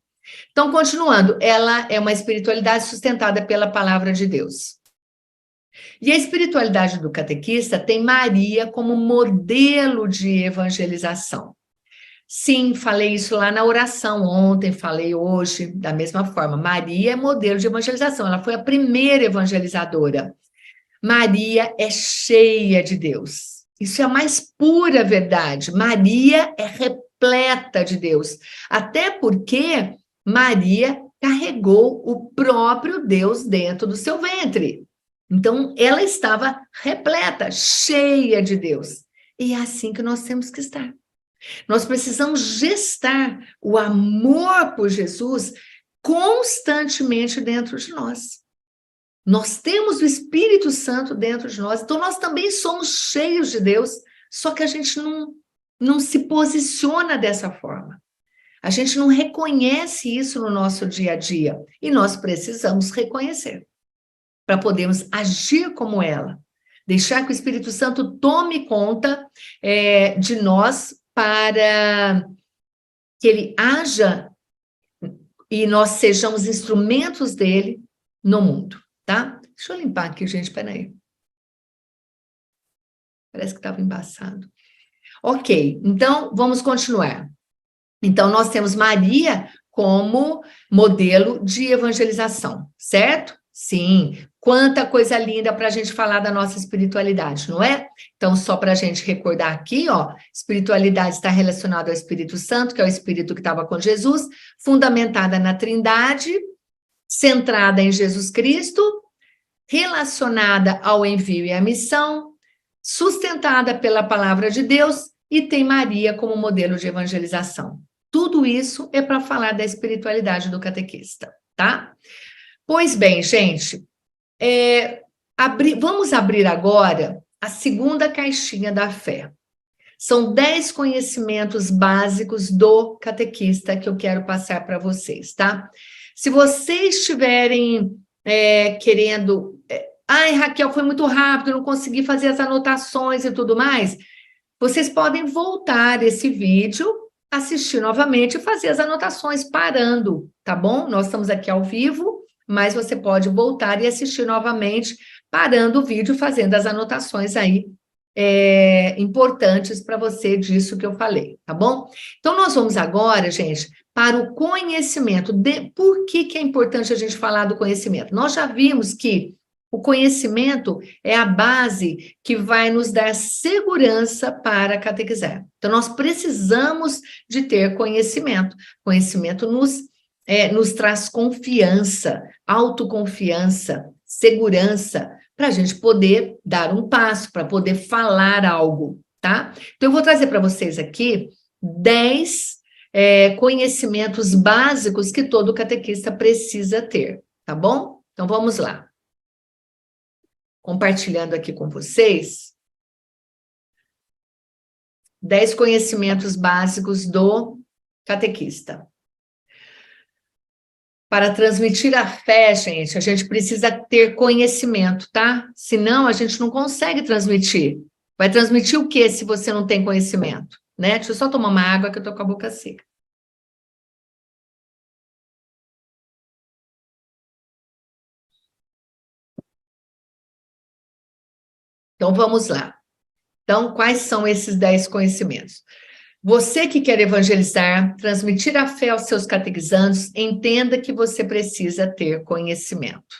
Então, continuando, ela é uma espiritualidade sustentada pela palavra de Deus. E a espiritualidade do catequista tem Maria como modelo de evangelização. Sim, falei isso lá na oração ontem, falei hoje, da mesma forma. Maria é modelo de evangelização, ela foi a primeira evangelizadora. Maria é cheia de Deus. Isso é a mais pura verdade. Maria é repleta de Deus. Até porque Maria carregou o próprio Deus dentro do seu ventre. Então, ela estava repleta, cheia de Deus. E é assim que nós temos que estar. Nós precisamos gestar o amor por Jesus constantemente dentro de nós. Nós temos o Espírito Santo dentro de nós, então nós também somos cheios de Deus, só que a gente não se posiciona dessa forma. A gente não reconhece isso no nosso dia a dia, e nós precisamos reconhecer, para podermos agir como ela, deixar que o Espírito Santo tome conta de nós, para que ele haja e nós sejamos instrumentos dele no mundo, tá? Deixa eu limpar aqui, gente, peraí. Parece que estava embaçado. Ok, então vamos continuar. Então, nós temos Maria como modelo de evangelização, certo? Sim, quanta coisa linda para a gente falar da nossa espiritualidade, não é? Então, só para a gente recordar aqui, ó, espiritualidade está relacionada ao Espírito Santo, que é o Espírito que estava com Jesus, fundamentada na Trindade, centrada em Jesus Cristo, relacionada ao envio e à missão, sustentada pela palavra de Deus e tem Maria como modelo de evangelização. Tudo isso é para falar da espiritualidade do catequista, tá? Pois bem, gente, vamos abrir agora a segunda caixinha da fé. São 10 conhecimentos básicos do catequista que eu quero passar para vocês, tá? Se vocês estiverem querendo... Ai, Raquel, foi muito rápido, não consegui fazer as anotações e tudo mais. Vocês podem voltar esse vídeo, assistir novamente e fazer as anotações parando, tá bom? Nós estamos aqui ao vivo, mas você pode voltar e assistir novamente, parando o vídeo, fazendo as anotações aí importantes para você disso que eu falei, tá bom? Então, nós vamos agora, gente, para o conhecimento. Por que é importante a gente falar do conhecimento? Nós já vimos que o conhecimento é a base que vai nos dar segurança para catequizar. Então, nós precisamos de ter conhecimento. Conhecimento nos traz confiança, autoconfiança, segurança, para a gente poder dar um passo, para poder falar algo, tá? Então, eu vou trazer para vocês aqui 10 conhecimentos básicos que todo catequista precisa ter, tá bom? Então, vamos lá. Compartilhando aqui com vocês 10 conhecimentos básicos do catequista. Para transmitir a fé, gente, a gente precisa ter conhecimento, tá? Senão, a gente não consegue transmitir. Vai transmitir o quê se você não tem conhecimento, né? Deixa eu só tomar uma água que eu tô com a boca seca. Então, vamos lá. Então, quais são esses 10 conhecimentos? Você que quer evangelizar, transmitir a fé aos seus catequizandos, entenda que você precisa ter conhecimento.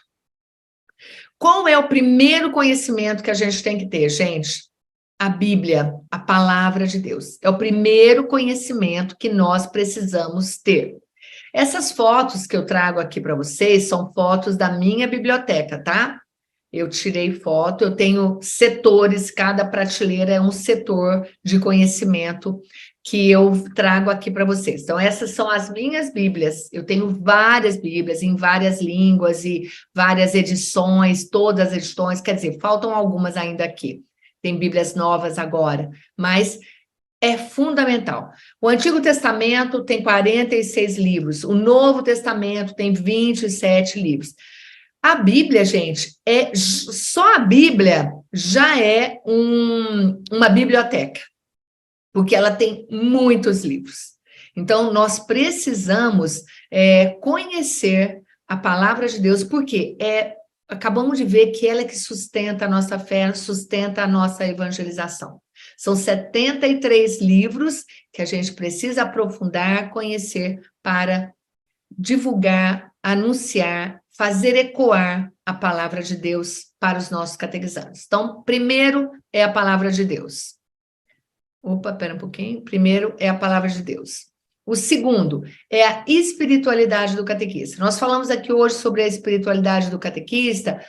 Qual é o primeiro conhecimento que a gente tem que ter, gente? A Bíblia, a palavra de Deus. É o primeiro conhecimento que nós precisamos ter. Essas fotos que eu trago aqui para vocês são fotos da minha biblioteca, tá? Eu tirei foto, eu tenho setores, cada prateleira é um setor de conhecimento que eu trago aqui para vocês. Então, essas são as minhas Bíblias. Eu tenho várias Bíblias em várias línguas e várias edições, todas as edições, quer dizer, faltam algumas ainda aqui. Tem Bíblias novas agora, mas é fundamental. O Antigo Testamento tem 46 livros, o Novo Testamento tem 27 livros. A Bíblia, gente, só a Bíblia já é uma biblioteca, porque ela tem muitos livros. Então, nós precisamos conhecer a palavra de Deus, porque é acabamos de ver que ela é que sustenta a nossa fé, sustenta a nossa evangelização. São 73 livros que a gente precisa aprofundar, conhecer para divulgar, anunciar, fazer ecoar a palavra de Deus para os nossos catequizandos. Então, primeiro é a palavra de Deus. Opa, pera um pouquinho. Primeiro é a palavra de Deus. O segundo é a espiritualidade do catequista. Nós falamos aqui hoje sobre a espiritualidade do catequista,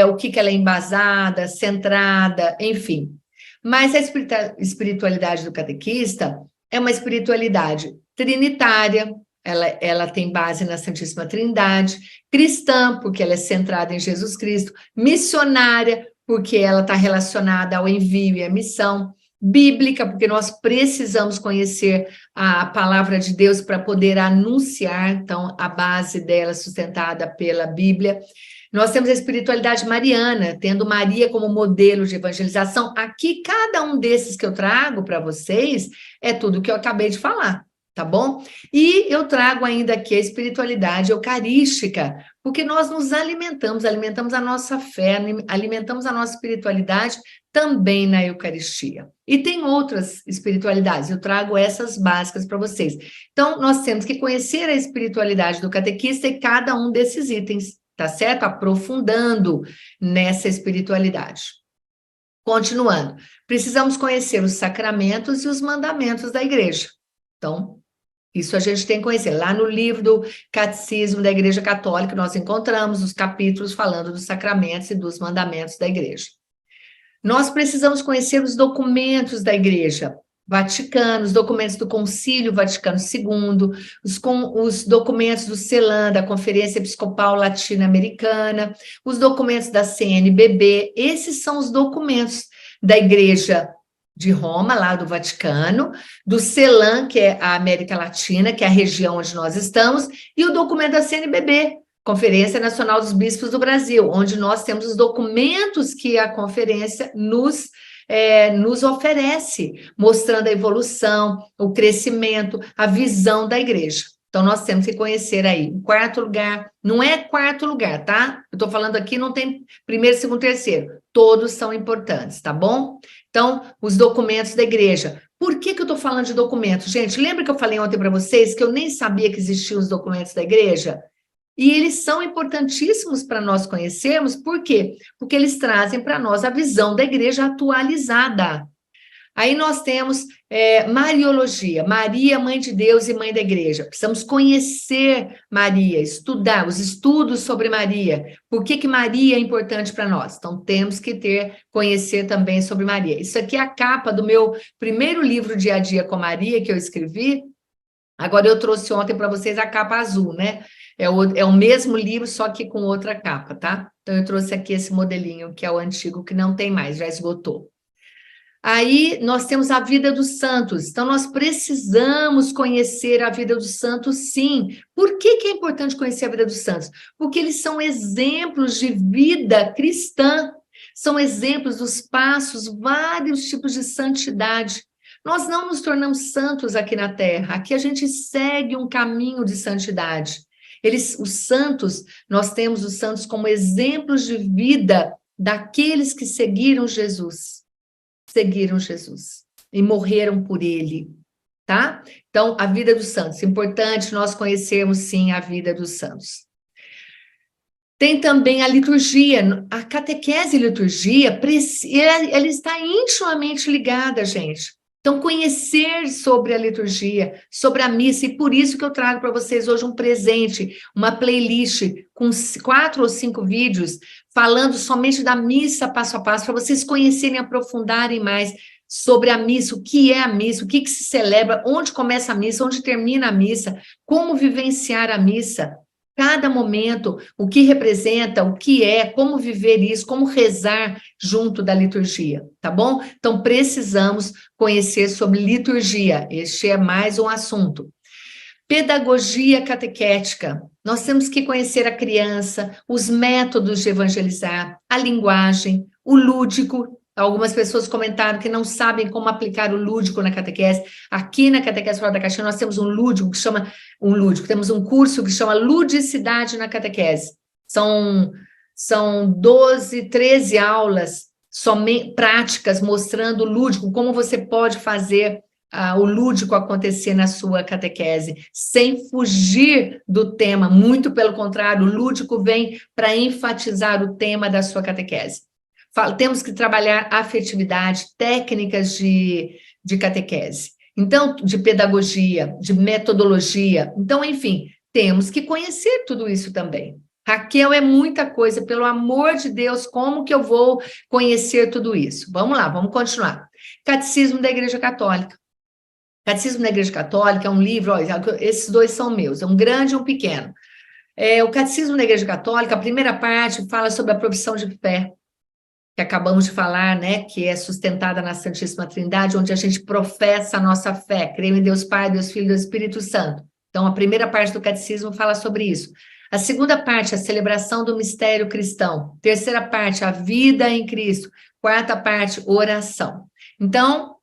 o que ela é embasada, centrada, enfim. Mas a espiritualidade do catequista é uma espiritualidade trinitária, ela tem base na Santíssima Trindade, cristã, porque ela é centrada em Jesus Cristo, missionária, porque ela está relacionada ao envio e à missão, bíblica, porque nós precisamos conhecer a palavra de Deus para poder anunciar, então a base dela é sustentada pela Bíblia. Nós temos a espiritualidade mariana, tendo Maria como modelo de evangelização. Aqui, cada um desses que eu trago para vocês é tudo que eu acabei de falar, tá bom? E eu trago ainda aqui a espiritualidade eucarística, porque nós nos alimentamos a nossa fé, alimentamos a nossa espiritualidade também na Eucaristia. E tem outras espiritualidades, eu trago essas básicas para vocês. Então, nós temos que conhecer a espiritualidade do catequista e cada um desses itens, tá certo? Aprofundando nessa espiritualidade. Continuando, precisamos conhecer os sacramentos e os mandamentos da igreja. Então, isso a gente tem que conhecer. Lá no livro do Catecismo da Igreja Católica, nós encontramos os capítulos falando dos sacramentos e dos mandamentos da igreja. Nós precisamos conhecer os documentos da Igreja Vaticana, os documentos do Concílio Vaticano II, os documentos do CELAM, da Conferência Episcopal Latino-Americana, os documentos da CNBB. Esses são os documentos da Igreja de Roma, lá do Vaticano, do CELAM, que é a América Latina, que é a região onde nós estamos, e o documento da CNBB, Conferência Nacional dos Bispos do Brasil, onde nós temos os documentos que a conferência nos oferece, mostrando a evolução, o crescimento, a visão da igreja. Então, nós temos que conhecer aí. Em quarto lugar, não é quarto lugar, tá? Eu estou falando aqui, não tem primeiro, segundo, terceiro. Todos são importantes, tá bom? Então, os documentos da igreja. Por que eu estou falando de documentos? Gente, lembra que eu falei ontem para vocês que eu nem sabia que existiam os documentos da igreja? E eles são importantíssimos para nós conhecermos, por quê? Porque eles trazem para nós a visão da igreja atualizada. Aí nós temos Mariologia, Maria, Mãe de Deus e Mãe da Igreja. Precisamos conhecer Maria, estudar os estudos sobre Maria. Por que Maria é importante para nós? Então, temos que conhecer também sobre Maria. Isso aqui é a capa do meu primeiro livro, Dia a Dia com Maria, que eu escrevi. Agora, eu trouxe ontem para vocês a capa azul, né? É o mesmo livro, só que com outra capa, tá? Então, eu trouxe aqui esse modelinho, que é o antigo, que não tem mais, já esgotou. Aí, nós temos a vida dos santos. Então, nós precisamos conhecer a vida dos santos, sim. Por que é importante conhecer a vida dos santos? Porque eles são exemplos de vida cristã. São exemplos dos passos, vários tipos de santidade. Nós não nos tornamos santos aqui na Terra. Aqui a gente segue um caminho de santidade. Os santos, nós temos os santos como exemplos de vida daqueles que seguiram Jesus e morreram por ele, tá? Então, a vida dos santos, importante nós conhecermos, sim, a vida dos santos. Tem também a liturgia, a catequese e liturgia, ela está intimamente ligada, gente. Então, conhecer sobre a liturgia, sobre a missa, e por isso que eu trago para vocês hoje um presente, uma playlist com 4 ou 5 vídeos, falando somente da missa passo a passo, para vocês conhecerem, aprofundarem mais sobre a missa, o que é a missa, o que se celebra, onde começa a missa, onde termina a missa, como vivenciar a missa. Cada momento, o que representa, o que é, como viver isso, como rezar junto da liturgia, tá bom? Então, precisamos conhecer sobre liturgia, este é mais um assunto. Pedagogia catequética, nós temos que conhecer a criança, os métodos de evangelizar, a linguagem, o lúdico. Algumas pessoas comentaram que não sabem como aplicar o lúdico na catequese. Aqui na Catequese Fora da Caixinha nós temos temos um curso que chama Ludicidade na Catequese. São são 12, 13 aulas práticas mostrando o lúdico, como você pode fazer o lúdico acontecer na sua catequese, sem fugir do tema, muito pelo contrário, o lúdico vem para enfatizar o tema da sua catequese. Temos que trabalhar afetividade, técnicas de catequese, então, de pedagogia, de metodologia, então, enfim, temos que conhecer tudo isso também. Raquel, é muita coisa, pelo amor de Deus, como que eu vou conhecer tudo isso? Vamos lá, vamos continuar. Catecismo da Igreja Católica. Catecismo da Igreja Católica é um livro, ó, esses dois são meus, é um grande e um pequeno. O Catecismo da Igreja Católica, a primeira parte fala sobre a profissão de fé, que acabamos de falar, né, que é sustentada na Santíssima Trindade, onde a gente professa a nossa fé, creio em Deus Pai, Deus Filho e Deus Espírito Santo. Então, a primeira parte do Catecismo fala sobre isso. A segunda parte, a celebração do mistério cristão. Terceira parte, a vida em Cristo. Quarta parte, oração. Então,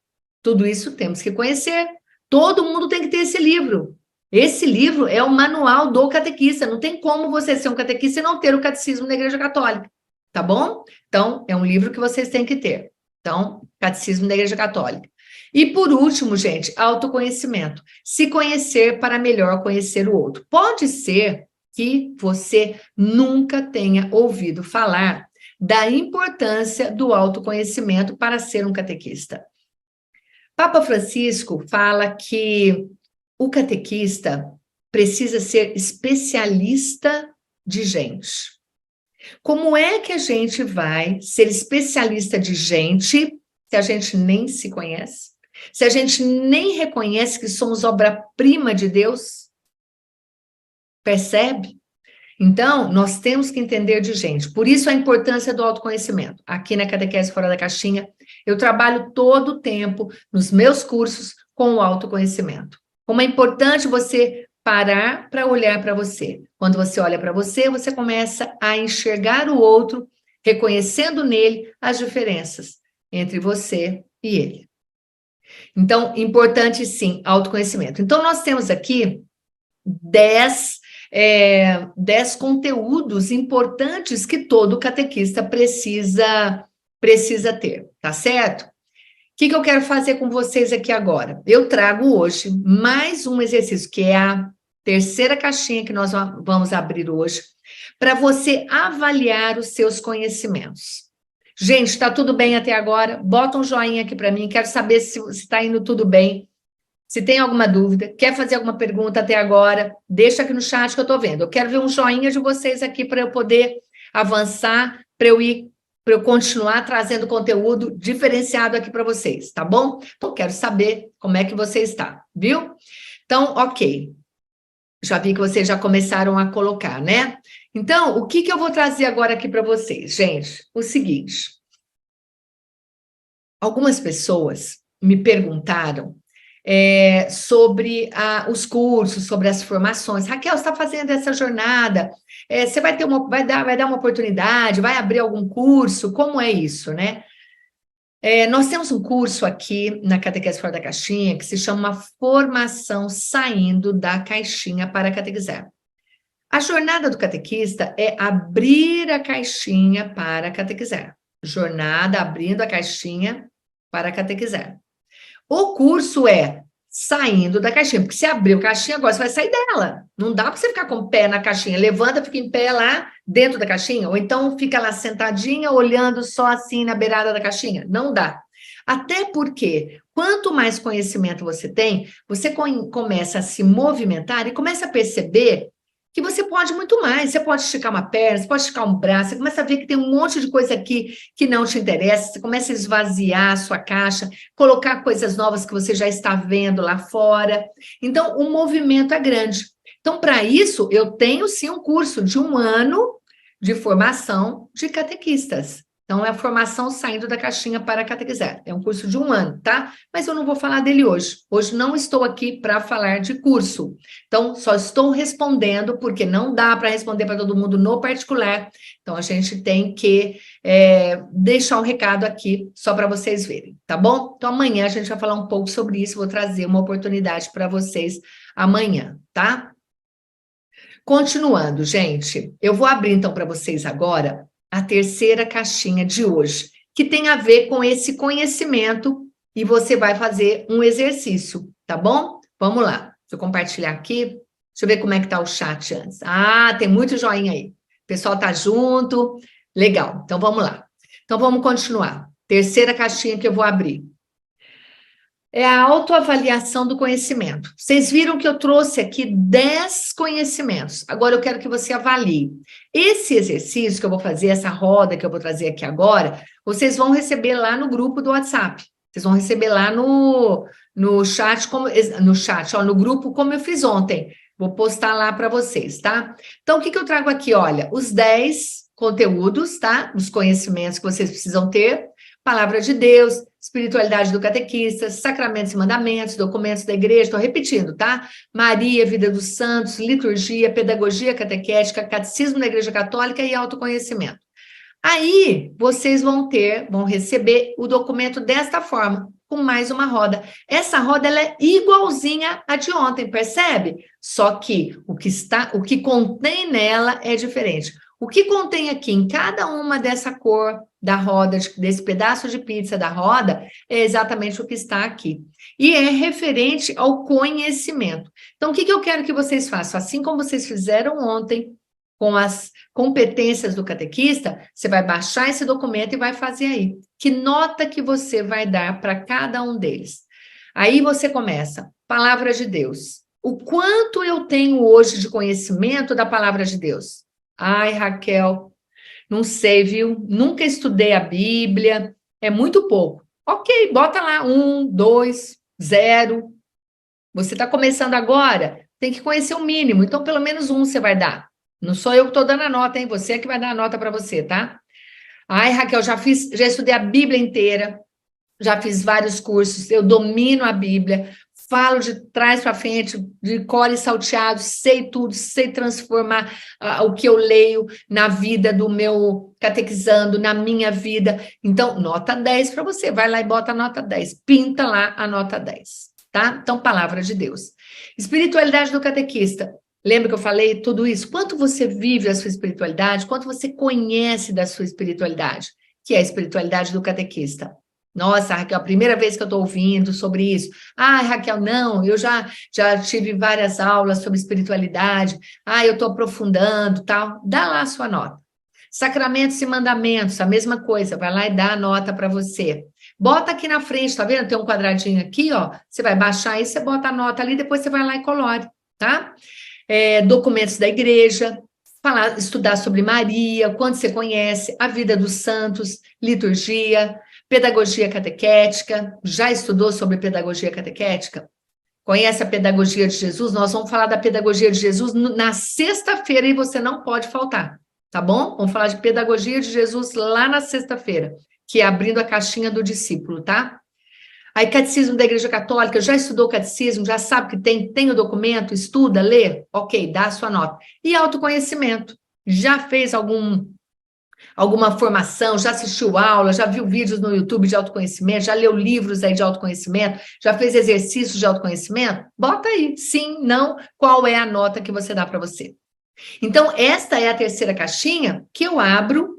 tudo isso temos que conhecer. Todo mundo tem que ter esse livro. Esse livro é o manual do catequista. Não tem como você ser um catequista e não ter o Catecismo da Igreja Católica. Tá bom? Então, é um livro que vocês têm que ter. Então, Catecismo da Igreja Católica. E por último, gente, autoconhecimento. Se conhecer para melhor conhecer o outro. Pode ser que você nunca tenha ouvido falar da importância do autoconhecimento para ser um catequista. Papa Francisco fala que o catequista precisa ser especialista de gente. Como é que a gente vai ser especialista de gente se a gente nem se conhece? Se a gente nem reconhece que somos obra-prima de Deus? Percebe? Então, nós temos que entender de gente. Por isso a importância do autoconhecimento. Aqui na Catequese Fora da Caixinha, eu trabalho todo o tempo nos meus cursos com o autoconhecimento. Como é importante você parar para olhar para você. Quando você olha para você, você começa a enxergar o outro, reconhecendo nele as diferenças entre você e ele. Então, importante sim, autoconhecimento. Então, nós temos aqui 10 conteúdos importantes que todo catequista precisa ter, tá certo? O que eu quero fazer com vocês aqui agora? Eu trago hoje mais um exercício, que é a terceira caixinha que nós vamos abrir hoje, para você avaliar os seus conhecimentos. Gente, está tudo bem até agora? Bota um joinha aqui para mim, quero saber se está indo tudo bem. Se tem alguma dúvida, quer fazer alguma pergunta até agora, deixa aqui no chat que eu estou vendo. Eu quero ver um joinha de vocês aqui para eu poder avançar, para eu continuar trazendo conteúdo diferenciado aqui para vocês, tá bom? Então, quero saber como é que você está, viu? Então, ok. Já vi que vocês já começaram a colocar, né? Então, o que eu vou trazer agora aqui para vocês? Gente, o seguinte. Algumas pessoas me perguntaram sobre os cursos, sobre as formações. Raquel, você está fazendo essa jornada, você vai dar uma oportunidade, vai abrir algum curso, como é isso, né? Nós temos um curso aqui na Catequese Fora da Caixinha que se chama Formação Saindo da Caixinha para Catequizar. A jornada do catequista é abrir a caixinha para catequizar. Jornada abrindo a caixinha para catequizar. O curso é saindo da caixinha, porque você abriu a caixinha, agora você vai sair dela. Não dá para você ficar com o pé na caixinha. Levanta, fica em pé lá dentro da caixinha, ou então fica lá sentadinha, olhando só assim na beirada da caixinha. Não dá. Até porque, quanto mais conhecimento você tem, você começa a se movimentar e começa a perceber que você pode muito mais. Você pode esticar uma perna, você pode esticar um braço, você começa a ver que tem um monte de coisa aqui que não te interessa, você começa a esvaziar a sua caixa, colocar coisas novas que você já está vendo lá fora. Então, o movimento é grande. Então, para isso, eu tenho sim um curso de 1 ano de formação de catequistas. Então, é a formação saindo da caixinha para catequizar. É um curso de 1 ano, tá? Mas eu não vou falar dele hoje. Hoje não estou aqui para falar de curso. Então, só estou respondendo, porque não dá para responder para todo mundo no particular. Então, a gente tem que deixar um recado aqui, só para vocês verem, tá bom? Então, amanhã a gente vai falar um pouco sobre isso. Vou trazer uma oportunidade para vocês amanhã, tá? Continuando, gente, eu vou abrir então para vocês agora a terceira caixinha de hoje, que tem a ver com esse conhecimento, e você vai fazer um exercício, tá bom? Vamos lá. Deixa eu compartilhar aqui. Deixa eu ver como é que tá o chat antes. Ah, tem muito joinha aí. O pessoal tá junto. Legal. Então, vamos lá. Então, vamos continuar. Terceira caixinha que eu vou abrir. É a autoavaliação do conhecimento. Vocês viram que eu trouxe aqui 10 conhecimentos. Agora, eu quero que você avalie. Esse exercício que eu vou fazer, essa roda que eu vou trazer aqui agora, vocês vão receber lá no grupo do WhatsApp. Vocês vão receber lá no chat, no grupo, como eu fiz ontem. Vou postar lá para vocês, tá? Então, o que eu trago aqui? Olha, os 10 conteúdos, tá? Os conhecimentos que vocês precisam ter. Palavra de Deus, espiritualidade do catequista, sacramentos e mandamentos, documentos da igreja, estou repetindo, tá? Maria, vida dos santos, liturgia, pedagogia catequética, catecismo da igreja católica e autoconhecimento. Aí, vocês vão receber o documento desta forma, com mais uma roda. Essa roda, ela é igualzinha à de ontem, percebe? Só que o que contém nela é diferente. O que contém aqui em cada uma dessa cor da roda, desse pedaço de pizza da roda, é exatamente o que está aqui. E é referente ao conhecimento. Então, o que eu quero que vocês façam? Assim como vocês fizeram ontem, com as competências do catequista, você vai baixar esse documento e vai fazer aí. Que nota que você vai dar para cada um deles? Aí você começa, palavra de Deus. O quanto eu tenho hoje de conhecimento da palavra de Deus? Ai, Raquel, não sei, viu? Nunca estudei a Bíblia, é muito pouco. Ok, bota lá 1, 2, 0. Você está começando agora, tem que conhecer o mínimo, então pelo menos 1 você vai dar. Não sou eu que estou dando a nota, hein? Você é que vai dar a nota para você, tá? Ai, Raquel, já estudei a Bíblia inteira, já fiz vários cursos, eu domino a Bíblia, falo de trás para frente, de cor e salteado, sei tudo, sei transformar o que eu leio na vida do meu catequizando, na minha vida. Então, nota 10 para você, vai lá e bota a nota 10, pinta lá a nota 10, tá? Então, palavra de Deus. Espiritualidade do catequista. Lembra que eu falei tudo isso? Quanto você vive a sua espiritualidade, quanto você conhece da sua espiritualidade, que é a espiritualidade do catequista. Nossa, Raquel, a primeira vez que eu estou ouvindo sobre isso. Ah, Raquel, não, eu já tive várias aulas sobre espiritualidade. Ah, eu estou aprofundando, tal. Dá lá a sua nota. Sacramentos e mandamentos, a mesma coisa. Vai lá e dá a nota para você. Bota aqui na frente, tá vendo? Tem um quadradinho aqui, ó. Você vai baixar aí, você bota a nota ali, depois você vai lá e colore, tá? Documentos da igreja, estudar sobre Maria, quanto você conhece, a vida dos santos, liturgia, pedagogia catequética. Já estudou sobre pedagogia catequética? Conhece a pedagogia de Jesus? Nós vamos falar da pedagogia de Jesus na sexta-feira e você não pode faltar, tá bom? Vamos falar de pedagogia de Jesus lá na sexta-feira, que é abrindo a caixinha do discípulo, tá? Aí, catecismo da Igreja Católica, já estudou catecismo, já sabe que tem o documento, estuda, lê? Ok, dá a sua nota. E autoconhecimento, já fez alguma formação, já assistiu aula, já viu vídeos no YouTube de autoconhecimento, já leu livros aí de autoconhecimento, já fez exercícios de autoconhecimento? Bota aí, sim, não, qual é a nota que você dá para você. Então, esta é a terceira caixinha que eu abro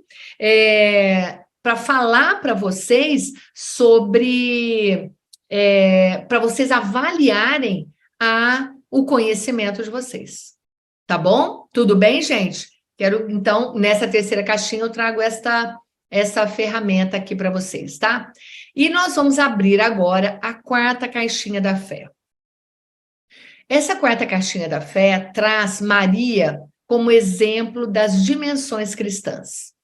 para falar para vocês sobre, para vocês avaliarem o conhecimento de vocês. Tá bom? Tudo bem, gente? Então, nessa terceira caixinha eu trago essa ferramenta aqui para vocês, tá? E nós vamos abrir agora a quarta caixinha da fé. Essa quarta caixinha da fé traz Maria como exemplo das dimensões cristãs.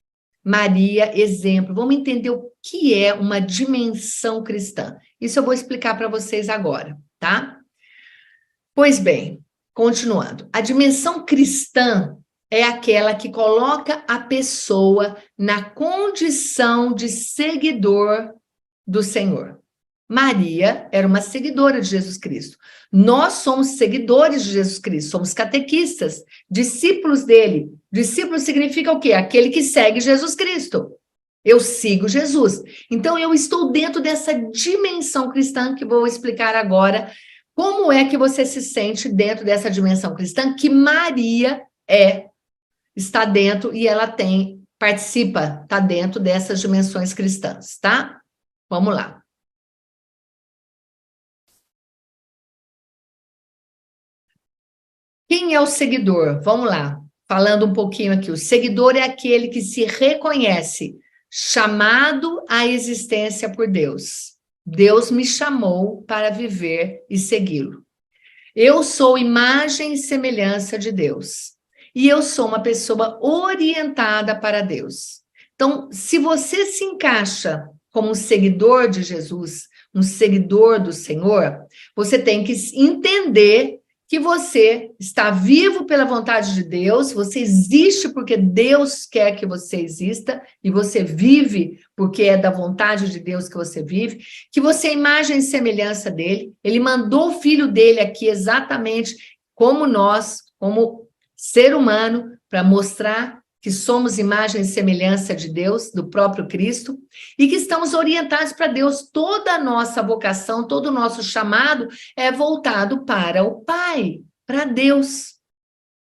Maria, exemplo. Vamos entender o que é uma dimensão cristã. Isso eu vou explicar para vocês agora, tá? Pois bem, continuando. A dimensão cristã é aquela que coloca a pessoa na condição de seguidor do Senhor. Maria era uma seguidora de Jesus Cristo. Nós somos seguidores de Jesus Cristo, somos catequistas, discípulos dele. Discípulo significa o quê? Aquele que segue Jesus Cristo. Eu sigo Jesus. Então, eu estou dentro dessa dimensão cristã que vou explicar agora. Como é que você se sente dentro dessa dimensão cristã que Maria está dentro e ela participa, está dentro dessas dimensões cristãs, tá? Vamos lá. Quem é o seguidor? Vamos lá. Falando um pouquinho aqui. O seguidor é aquele que se reconhece chamado à existência por Deus. Deus me chamou para viver e segui-lo. Eu sou imagem e semelhança de Deus. E eu sou uma pessoa orientada para Deus. Então, se você se encaixa como um seguidor de Jesus, um seguidor do Senhor, você tem que entender que você está vivo pela vontade de Deus, você existe porque Deus quer que você exista, e você vive porque é da vontade de Deus que você vive, que você é imagem e semelhança dele, ele mandou o filho dele aqui exatamente como nós, como ser humano, para mostrar que somos imagem e semelhança de Deus, do próprio Cristo, e que estamos orientados para Deus. Toda a nossa vocação, todo o nosso chamado é voltado para o Pai, para Deus,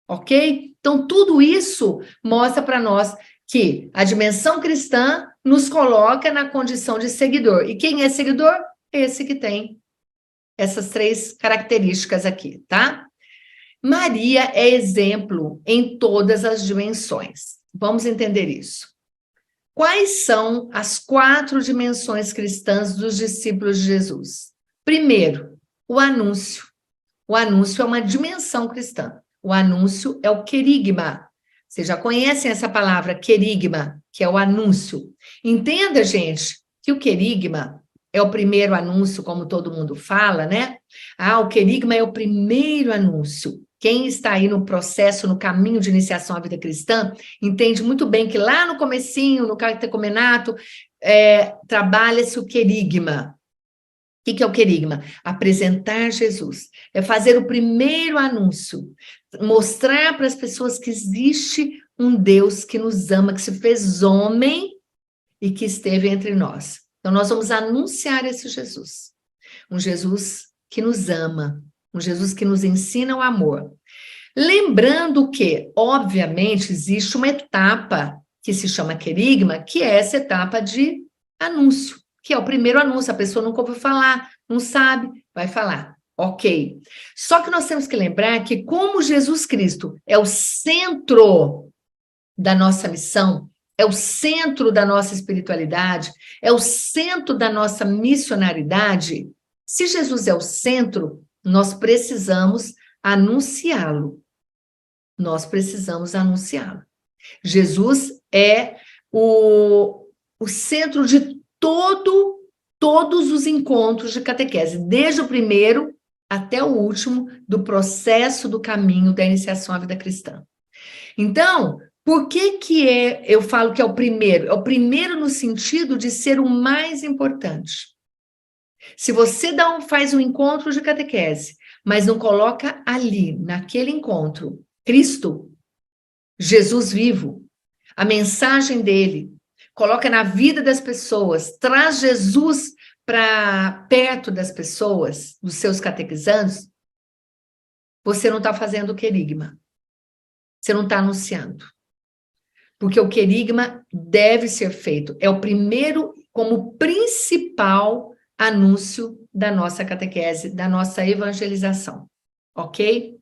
ok? Então, tudo isso mostra para nós que a dimensão cristã nos coloca na condição de seguidor. E quem é seguidor? Esse que tem essas 3 características aqui, tá? Maria é exemplo em todas as dimensões. Vamos entender isso. Quais são as 4 dimensões cristãs dos discípulos de Jesus? Primeiro, o anúncio. O anúncio é uma dimensão cristã. O anúncio é o querigma. Vocês já conhecem essa palavra, querigma, que é o anúncio. Entenda, gente, que o querigma é o primeiro anúncio, como todo mundo fala, né? O querigma é o primeiro anúncio. Quem está aí no processo, no caminho de iniciação à vida cristã, entende muito bem que lá no comecinho, no catecumenato, trabalha-se o querigma. O que é o querigma? Apresentar Jesus. É fazer o primeiro anúncio. Mostrar para as pessoas que existe um Deus que nos ama, que se fez homem e que esteve entre nós. Então, nós vamos anunciar esse Jesus. Um Jesus que nos ama. Um Jesus que nos ensina o amor. Lembrando que, obviamente, existe uma etapa que se chama querigma, que é essa etapa de anúncio, que é o primeiro anúncio. A pessoa nunca ouviu falar, não sabe, vai falar. Ok. Só que nós temos que lembrar que, como Jesus Cristo é o centro da nossa missão, é o centro da nossa espiritualidade, é o centro da nossa missionaridade, se Jesus é o centro, nós precisamos anunciá-lo. Nós precisamos anunciá-lo. Jesus é o centro de todos os encontros de catequese, desde o primeiro até o último do processo do caminho da iniciação à vida cristã. Então, por que eu falo que é o primeiro? É o primeiro no sentido de ser o mais importante. Se você faz um encontro de catequese, mas não coloca ali, naquele encontro, Cristo, Jesus vivo, a mensagem dele, coloca na vida das pessoas, traz Jesus para perto das pessoas, dos seus catequizandos, você não está fazendo o querigma. Você não está anunciando. Porque o querigma deve ser feito. É o primeiro, como principal anúncio da nossa catequese, da nossa evangelização. Ok?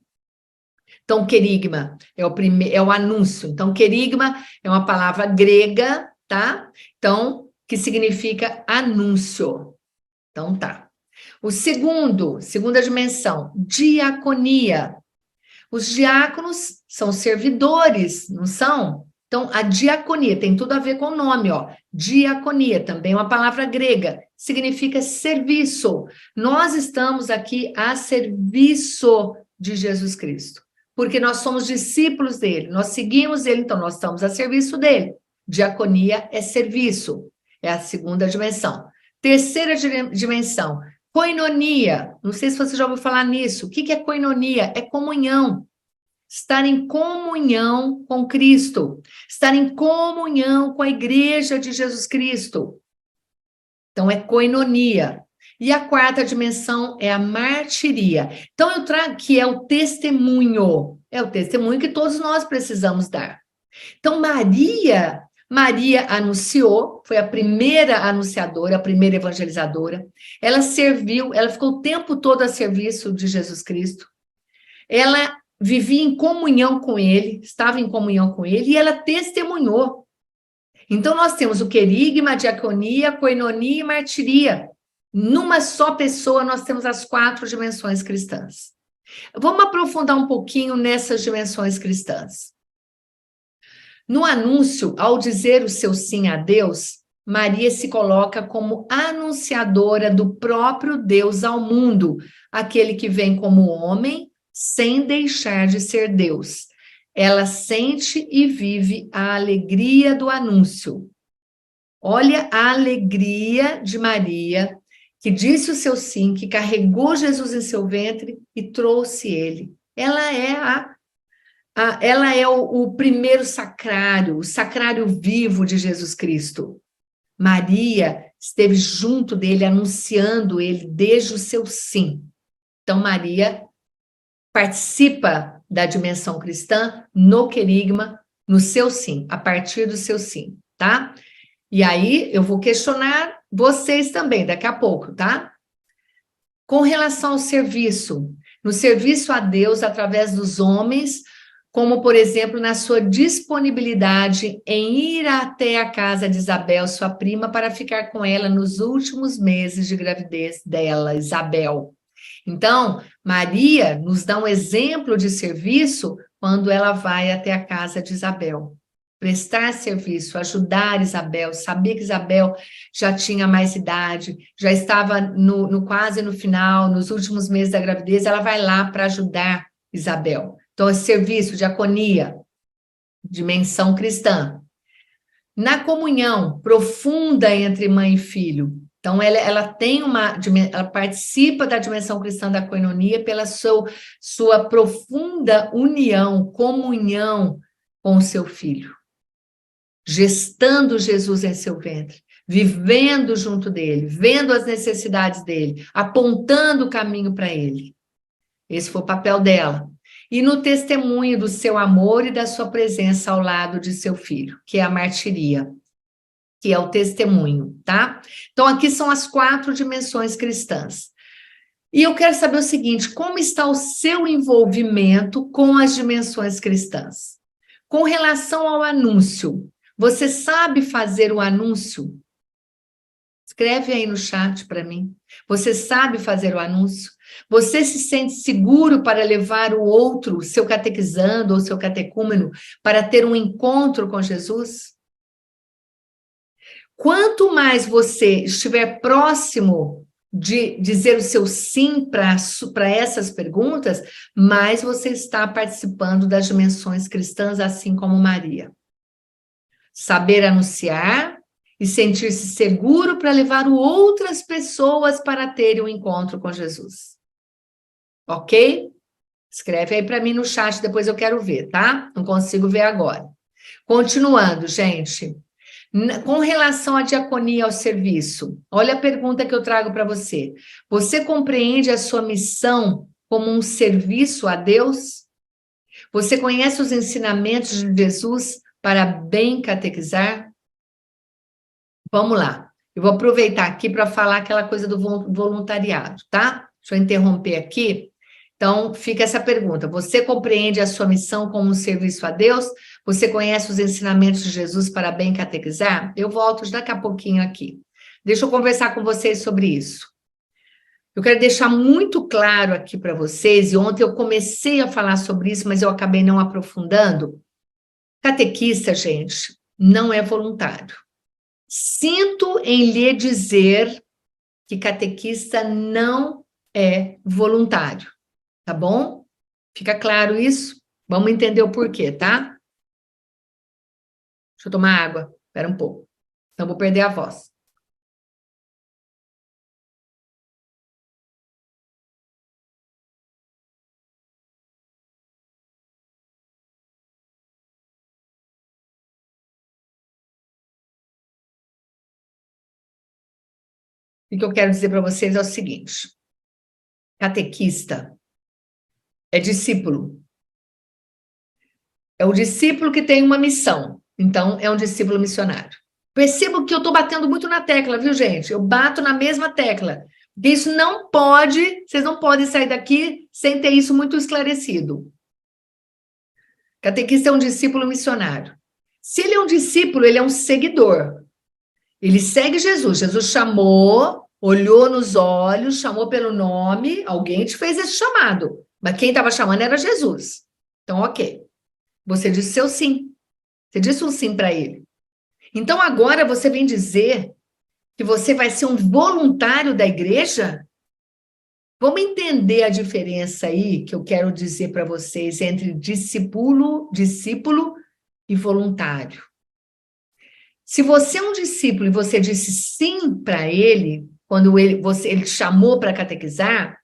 Então, querigma é o anúncio. Então, querigma é uma palavra grega, tá? Então, que significa anúncio. Então, tá. Segunda dimensão, diaconia. Os diáconos são servidores, não são? Então, a diaconia tem tudo a ver com o nome, ó. Diaconia, também é uma palavra grega, significa serviço. Nós estamos aqui a serviço de Jesus Cristo, porque nós somos discípulos dele, nós seguimos ele, então nós estamos a serviço dele. Diaconia é serviço, é a segunda dimensão. Terceira dimensão, koinonia. Não sei se você já ouviu falar nisso. O que é koinonia? É comunhão. Estar em comunhão com Cristo. Estar em comunhão com a igreja de Jesus Cristo. Então, é koinonia. E a quarta dimensão é a martiria. Então, eu trago que é o testemunho. É o testemunho que todos nós precisamos dar. Então, Maria anunciou, foi a primeira anunciadora, a primeira evangelizadora. Ela serviu, ela ficou o tempo todo a serviço de Jesus Cristo. Ela vivia em comunhão com ele, estava em comunhão com ele, e ela testemunhou. Então, nós temos o querigma, a diaconia, a koinonia e martiria. Numa só pessoa, nós temos as 4 dimensões cristãs. Vamos aprofundar um pouquinho nessas dimensões cristãs. No anúncio, ao dizer o seu sim a Deus, Maria se coloca como anunciadora do próprio Deus ao mundo, aquele que vem como homem, sem deixar de ser Deus. Ela sente e vive a alegria do anúncio. Olha a alegria de Maria, que disse o seu sim, que carregou Jesus em seu ventre e trouxe ele. Ela é o primeiro sacrário, o sacrário vivo de Jesus Cristo. Maria esteve junto dele, anunciando ele desde o seu sim. Então, Maria participa da dimensão cristã no querigma, no seu sim, a partir do seu sim, tá? E aí, eu vou questionar vocês também, daqui a pouco, tá? Com relação ao serviço, no serviço a Deus através dos homens, como, por exemplo, na sua disponibilidade em ir até a casa de Isabel, sua prima, para ficar com ela nos últimos meses de gravidez dela, Isabel. Então, Maria nos dá um exemplo de serviço quando ela vai até a casa de Isabel. Prestar serviço, ajudar Isabel, saber que Isabel já tinha mais idade, já estava quase no final, nos últimos meses da gravidez, ela vai lá para ajudar Isabel. Então, esse serviço, diaconia, dimensão cristã. Na comunhão profunda entre mãe e filho, então ela participa da dimensão cristã da koinonia pela sua profunda união, comunhão com o seu filho, gestando Jesus em seu ventre, vivendo junto dele, vendo as necessidades dele, apontando o caminho para ele. Esse foi o papel dela. E no testemunho do seu amor e da sua presença ao lado de seu filho, que é a martiria, que é o testemunho, tá? Então, aqui são as 4 dimensões cristãs. E eu quero saber o seguinte, como está o seu envolvimento com as dimensões cristãs? Com relação ao anúncio, você sabe fazer o anúncio? Escreve aí no chat para mim. Você sabe fazer o anúncio? Você se sente seguro para levar o outro, seu catequizando ou seu catecúmeno, para ter um encontro com Jesus? Quanto mais você estiver próximo de dizer o seu sim para essas perguntas, mais você está participando das dimensões cristãs, assim como Maria. Saber anunciar e sentir-se seguro para levar outras pessoas para terem um encontro com Jesus. Ok? Escreve aí para mim no chat, depois eu quero ver, tá? Não consigo ver agora. Continuando, gente. Com relação à diaconia ao serviço, olha a pergunta que eu trago para você. Você compreende a sua missão como um serviço a Deus? Você conhece os ensinamentos de Jesus para bem catequizar? Vamos lá. Eu vou aproveitar aqui para falar aquela coisa do voluntariado, tá? Deixa eu interromper aqui. Então, fica essa pergunta. Você compreende a sua missão como um serviço a Deus? Você conhece os ensinamentos de Jesus para bem catequizar? Eu volto daqui a pouquinho aqui. Deixa eu conversar com vocês sobre isso. Eu quero deixar muito claro aqui para vocês, e ontem eu comecei a falar sobre isso, mas eu acabei não aprofundando. Catequista, gente, não é voluntário. Sinto em lhe dizer que catequista não é voluntário. Tá bom? Fica claro isso? Vamos entender o porquê, tá? Deixa eu tomar água. Espera um pouco. Então, vou perder a voz. E o que eu quero dizer para vocês é o seguinte: catequista é discípulo. É o discípulo que tem uma missão. Então, é um discípulo missionário. Percebo que eu estou batendo muito na tecla, viu, gente? Eu bato na mesma tecla. Porque isso não pode, vocês não podem sair daqui sem ter isso muito esclarecido. Catequista é um discípulo missionário. Se ele é um discípulo, ele é um seguidor. Ele segue Jesus. Jesus chamou, olhou nos olhos, chamou pelo nome, alguém te fez esse chamado. Mas quem estava chamando era Jesus. Então, ok. Você disse seu sim. Você disse um sim para ele. Então, agora você vem dizer que você vai ser um voluntário da igreja? Vamos entender a diferença aí que eu quero dizer para vocês entre discípulo e voluntário. Se você é um discípulo e você disse sim para ele, quando ele te chamou para catequizar,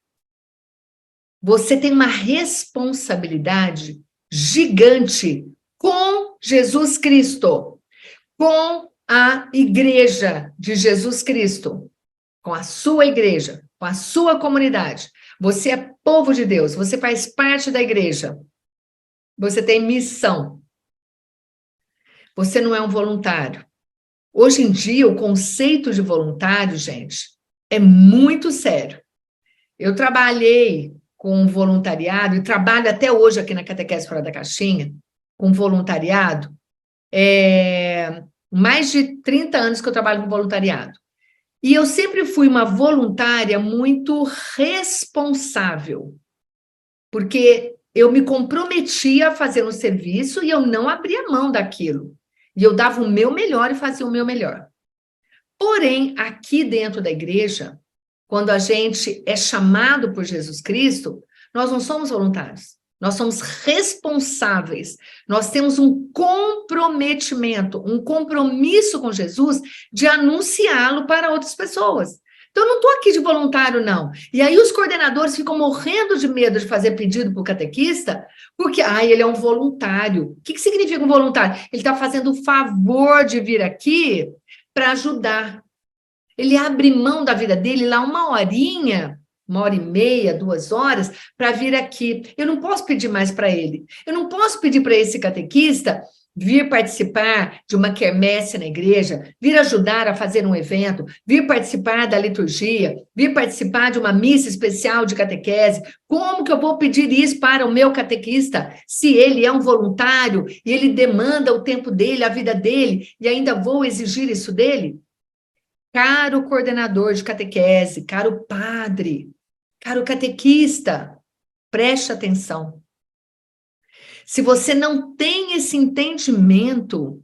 você tem uma responsabilidade gigante com Jesus Cristo, com a igreja de Jesus Cristo, com a sua igreja, com a sua comunidade. Você é povo de Deus, você faz parte da igreja. Você tem missão. Você não é um voluntário. Hoje em dia, o conceito de voluntário, gente, é muito sério. Eu trabalhei com voluntariado, e trabalho até hoje aqui na Catequese Fora da Caixinha, com voluntariado, mais de 30 anos que eu trabalho com voluntariado. E eu sempre fui uma voluntária muito responsável, porque eu me comprometia a fazer um serviço e eu não abria mão daquilo. E eu dava o meu melhor e fazia o meu melhor. Porém, aqui dentro da igreja, quando a gente é chamado por Jesus Cristo, nós não somos voluntários. Nós somos responsáveis. Nós temos um comprometimento, um compromisso com Jesus de anunciá-lo para outras pessoas. Então, eu não estou aqui de voluntário, não. E aí os coordenadores ficam morrendo de medo de fazer pedido para o catequista, porque, ele é um voluntário. O que significa um voluntário? Ele está fazendo o favor de vir aqui para ajudar. Ele abre mão da vida dele lá 1 hora e meia, 2 horas, para vir aqui. Eu não posso pedir mais para ele. Eu não posso pedir para esse catequista vir participar de uma quermesse na igreja, vir ajudar a fazer um evento, vir participar da liturgia, vir participar de uma missa especial de catequese. Como que eu vou pedir isso para o meu catequista, se ele é um voluntário e ele demanda o tempo dele, a vida dele, e ainda vou exigir isso dele? Caro coordenador de catequese, caro padre, caro catequista, preste atenção. Se você não tem esse entendimento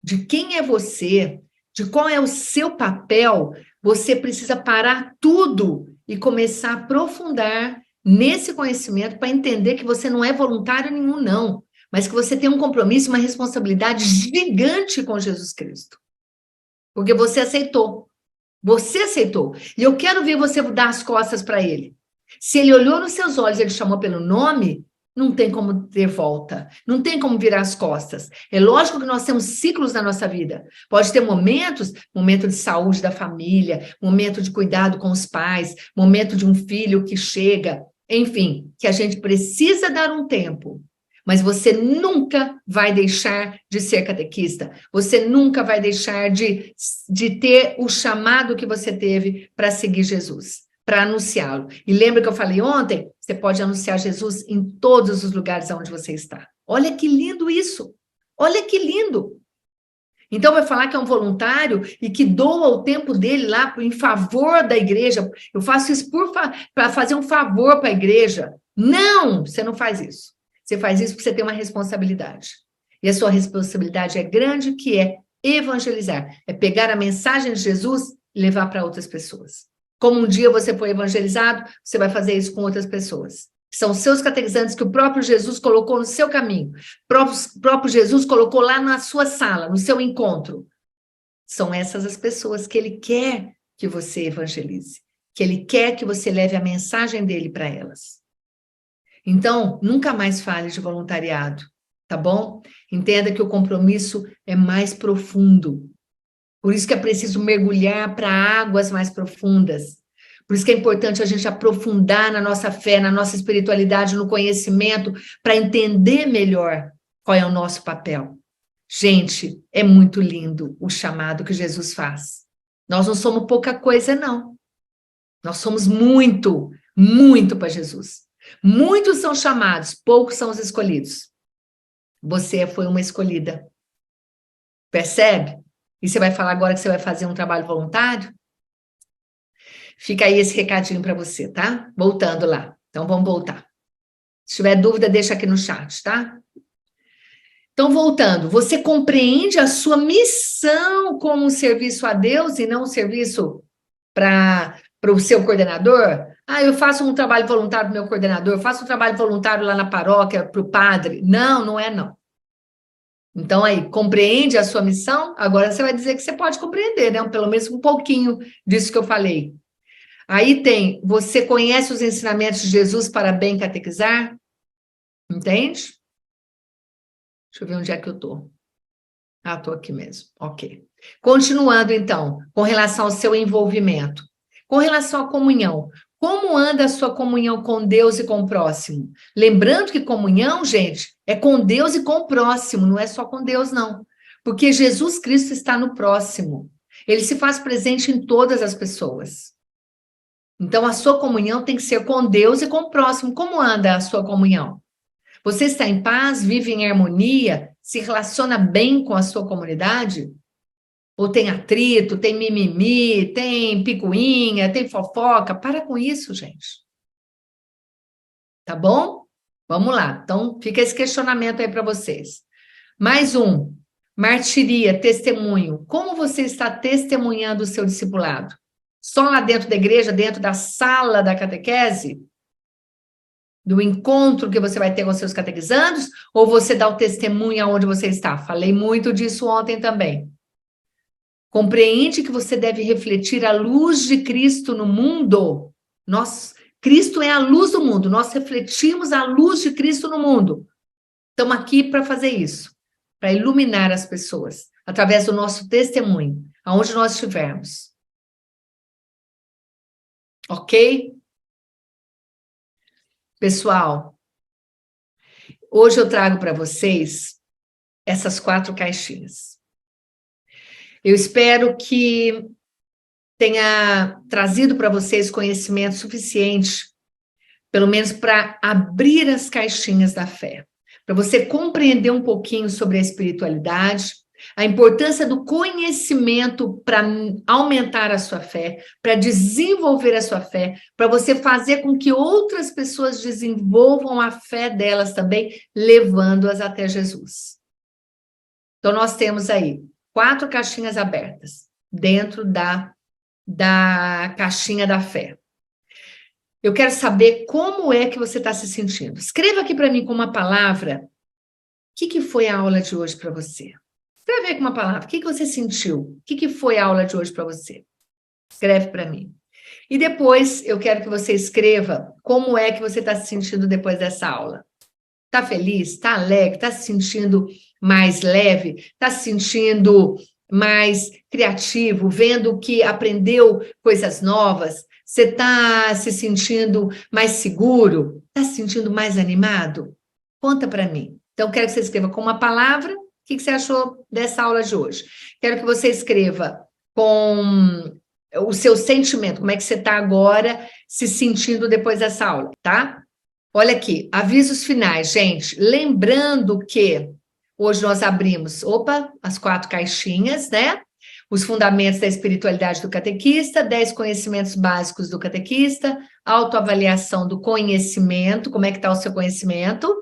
de quem é você, de qual é o seu papel, você precisa parar tudo e começar a aprofundar nesse conhecimento para entender que você não é voluntário nenhum, não, mas que você tem um compromisso, uma responsabilidade gigante com Jesus Cristo. Porque você aceitou. Você aceitou. E eu quero ver você dar as costas para ele. Se ele olhou nos seus olhos e ele chamou pelo nome, não tem como ter volta. Não tem como virar as costas. É lógico que nós temos ciclos na nossa vida. Pode ter momentos, momento de saúde da família, momento de cuidado com os pais, momento de um filho que chega, enfim, que a gente precisa dar um tempo. Mas você nunca vai deixar de ser catequista. Você nunca vai deixar de ter o chamado que você teve para seguir Jesus, para anunciá-lo. E lembra que eu falei ontem? Você pode anunciar Jesus em todos os lugares onde você está. Olha que lindo isso. Olha que lindo. Então vai falar que é um voluntário e que doa o tempo dele lá em favor da igreja. Eu faço isso para fazer um favor para a igreja. Não, você não faz isso. Você faz isso porque você tem uma responsabilidade. E a sua responsabilidade é grande, que é evangelizar. É pegar a mensagem de Jesus e levar para outras pessoas. Como um dia você foi evangelizado, você vai fazer isso com outras pessoas. São seus catequizantes que o próprio Jesus colocou no seu caminho. O próprio Jesus colocou lá na sua sala, no seu encontro. São essas as pessoas que ele quer que você evangelize. Que ele quer que você leve a mensagem dele para elas. Então, nunca mais fale de voluntariado, tá bom? Entenda que o compromisso é mais profundo. Por isso que é preciso mergulhar para águas mais profundas. Por isso que é importante a gente aprofundar na nossa fé, na nossa espiritualidade, no conhecimento, para entender melhor qual é o nosso papel. Gente, é muito lindo o chamado que Jesus faz. Nós não somos pouca coisa, não. Nós somos muito, muito para Jesus. Muitos são chamados, poucos são os escolhidos. Você foi uma escolhida. Percebe? E você vai falar agora que você vai fazer um trabalho voluntário? Fica aí esse recadinho para você, tá? Voltando lá. Então, vamos voltar. Se tiver dúvida, deixa aqui no chat, tá? Então, voltando. Você compreende a sua missão como um serviço a Deus e não um serviço para o seu coordenador? Ah, eu faço um trabalho voluntário para o meu coordenador, eu faço um trabalho voluntário lá na paróquia para o padre. Não, não é não. Então, aí, compreende a sua missão? Agora você vai dizer que você pode compreender, né? Pelo menos um pouquinho disso que eu falei. Aí tem, você conhece os ensinamentos de Jesus para bem catequizar? Entende? Deixa eu ver onde é que eu tô. Ah, tô aqui mesmo. Ok. Continuando, então, com relação ao seu envolvimento. Com relação à comunhão. Como anda a sua comunhão com Deus e com o próximo? Lembrando que comunhão, gente, é com Deus e com o próximo, não é só com Deus, não. Porque Jesus Cristo está no próximo. Ele se faz presente em todas as pessoas. Então, a sua comunhão tem que ser com Deus e com o próximo. Como anda a sua comunhão? Você está em paz, vive em harmonia, se relaciona bem com a sua comunidade? Ou tem atrito, tem mimimi, tem picuinha, tem fofoca? Para com isso, gente. Tá bom? Vamos lá. Então, fica esse questionamento aí para vocês. Mais um. Martiria, testemunho. Como você está testemunhando o seu discipulado? Só lá dentro da igreja, dentro da sala da catequese? Do encontro que você vai ter com seus catequizandos? Ou você dá o testemunho aonde você está? Falei muito disso ontem também. Compreende que você deve refletir a luz de Cristo no mundo. Cristo é a luz do mundo. Nós refletimos a luz de Cristo no mundo. Estamos aqui para fazer isso. Para iluminar as pessoas. Através do nosso testemunho. Aonde nós estivermos. Ok? Pessoal, hoje eu trago para vocês essas 4 caixinhas. Eu espero que tenha trazido para vocês conhecimento suficiente, pelo menos para abrir as caixinhas da fé, para você compreender um pouquinho sobre a espiritualidade, a importância do conhecimento para aumentar a sua fé, para desenvolver a sua fé, para você fazer com que outras pessoas desenvolvam a fé delas também, levando-as até Jesus. Então, nós temos aí 4 caixinhas abertas dentro da caixinha da fé. Eu quero saber como é que você está se sentindo. Escreva aqui para mim com uma palavra. O que foi a aula de hoje para você? Escreve aí com uma palavra. O que você sentiu? O que foi a aula de hoje para você? Escreve para mim. E depois eu quero que você escreva como é que você está se sentindo depois dessa aula. Está feliz? Está alegre? Está se sentindo mais leve? Está se sentindo mais criativo? Vendo que aprendeu coisas novas? Você está se sentindo mais seguro? Está se sentindo mais animado? Conta para mim. Então, quero que você escreva com uma palavra. O que você achou dessa aula de hoje? Quero que você escreva com o seu sentimento, como é que você está agora se sentindo depois dessa aula, tá? Olha aqui, avisos finais, gente. Lembrando que hoje nós abrimos, as 4 caixinhas, né? Os fundamentos da espiritualidade do catequista, 10 conhecimentos básicos do catequista, autoavaliação do conhecimento, como é que está o seu conhecimento?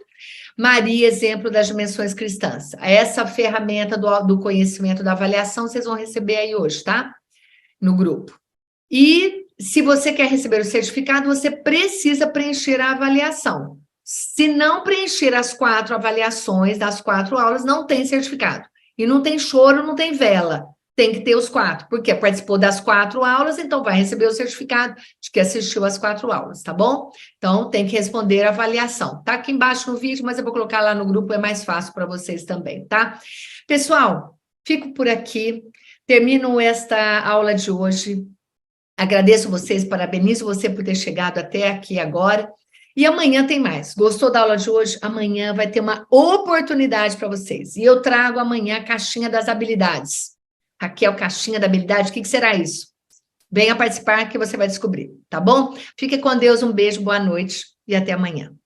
Maria, exemplo das dimensões cristãs. Essa ferramenta do conhecimento da avaliação, vocês vão receber aí hoje, tá? No grupo. E se você quer receber o certificado, você precisa preencher a avaliação. Se não preencher as 4 avaliações das 4 aulas, não tem certificado. E não tem choro, não tem vela. Tem que ter os 4, porque participou das 4 aulas, então vai receber o certificado de que assistiu às 4 aulas, tá bom? Então, tem que responder a avaliação. Tá aqui embaixo no vídeo, mas eu vou colocar lá no grupo, é mais fácil para vocês também, tá? Pessoal, fico por aqui. termino esta aula de hoje. Agradeço vocês, parabenizo você por ter chegado até aqui agora. E amanhã tem mais. Gostou da aula de hoje? Amanhã vai ter uma oportunidade para vocês. E eu trago amanhã a caixinha das habilidades. Raquel, caixinha da habilidade, o que será isso? Venha participar que você vai descobrir, tá bom? Fique com Deus, um beijo, boa noite e até amanhã.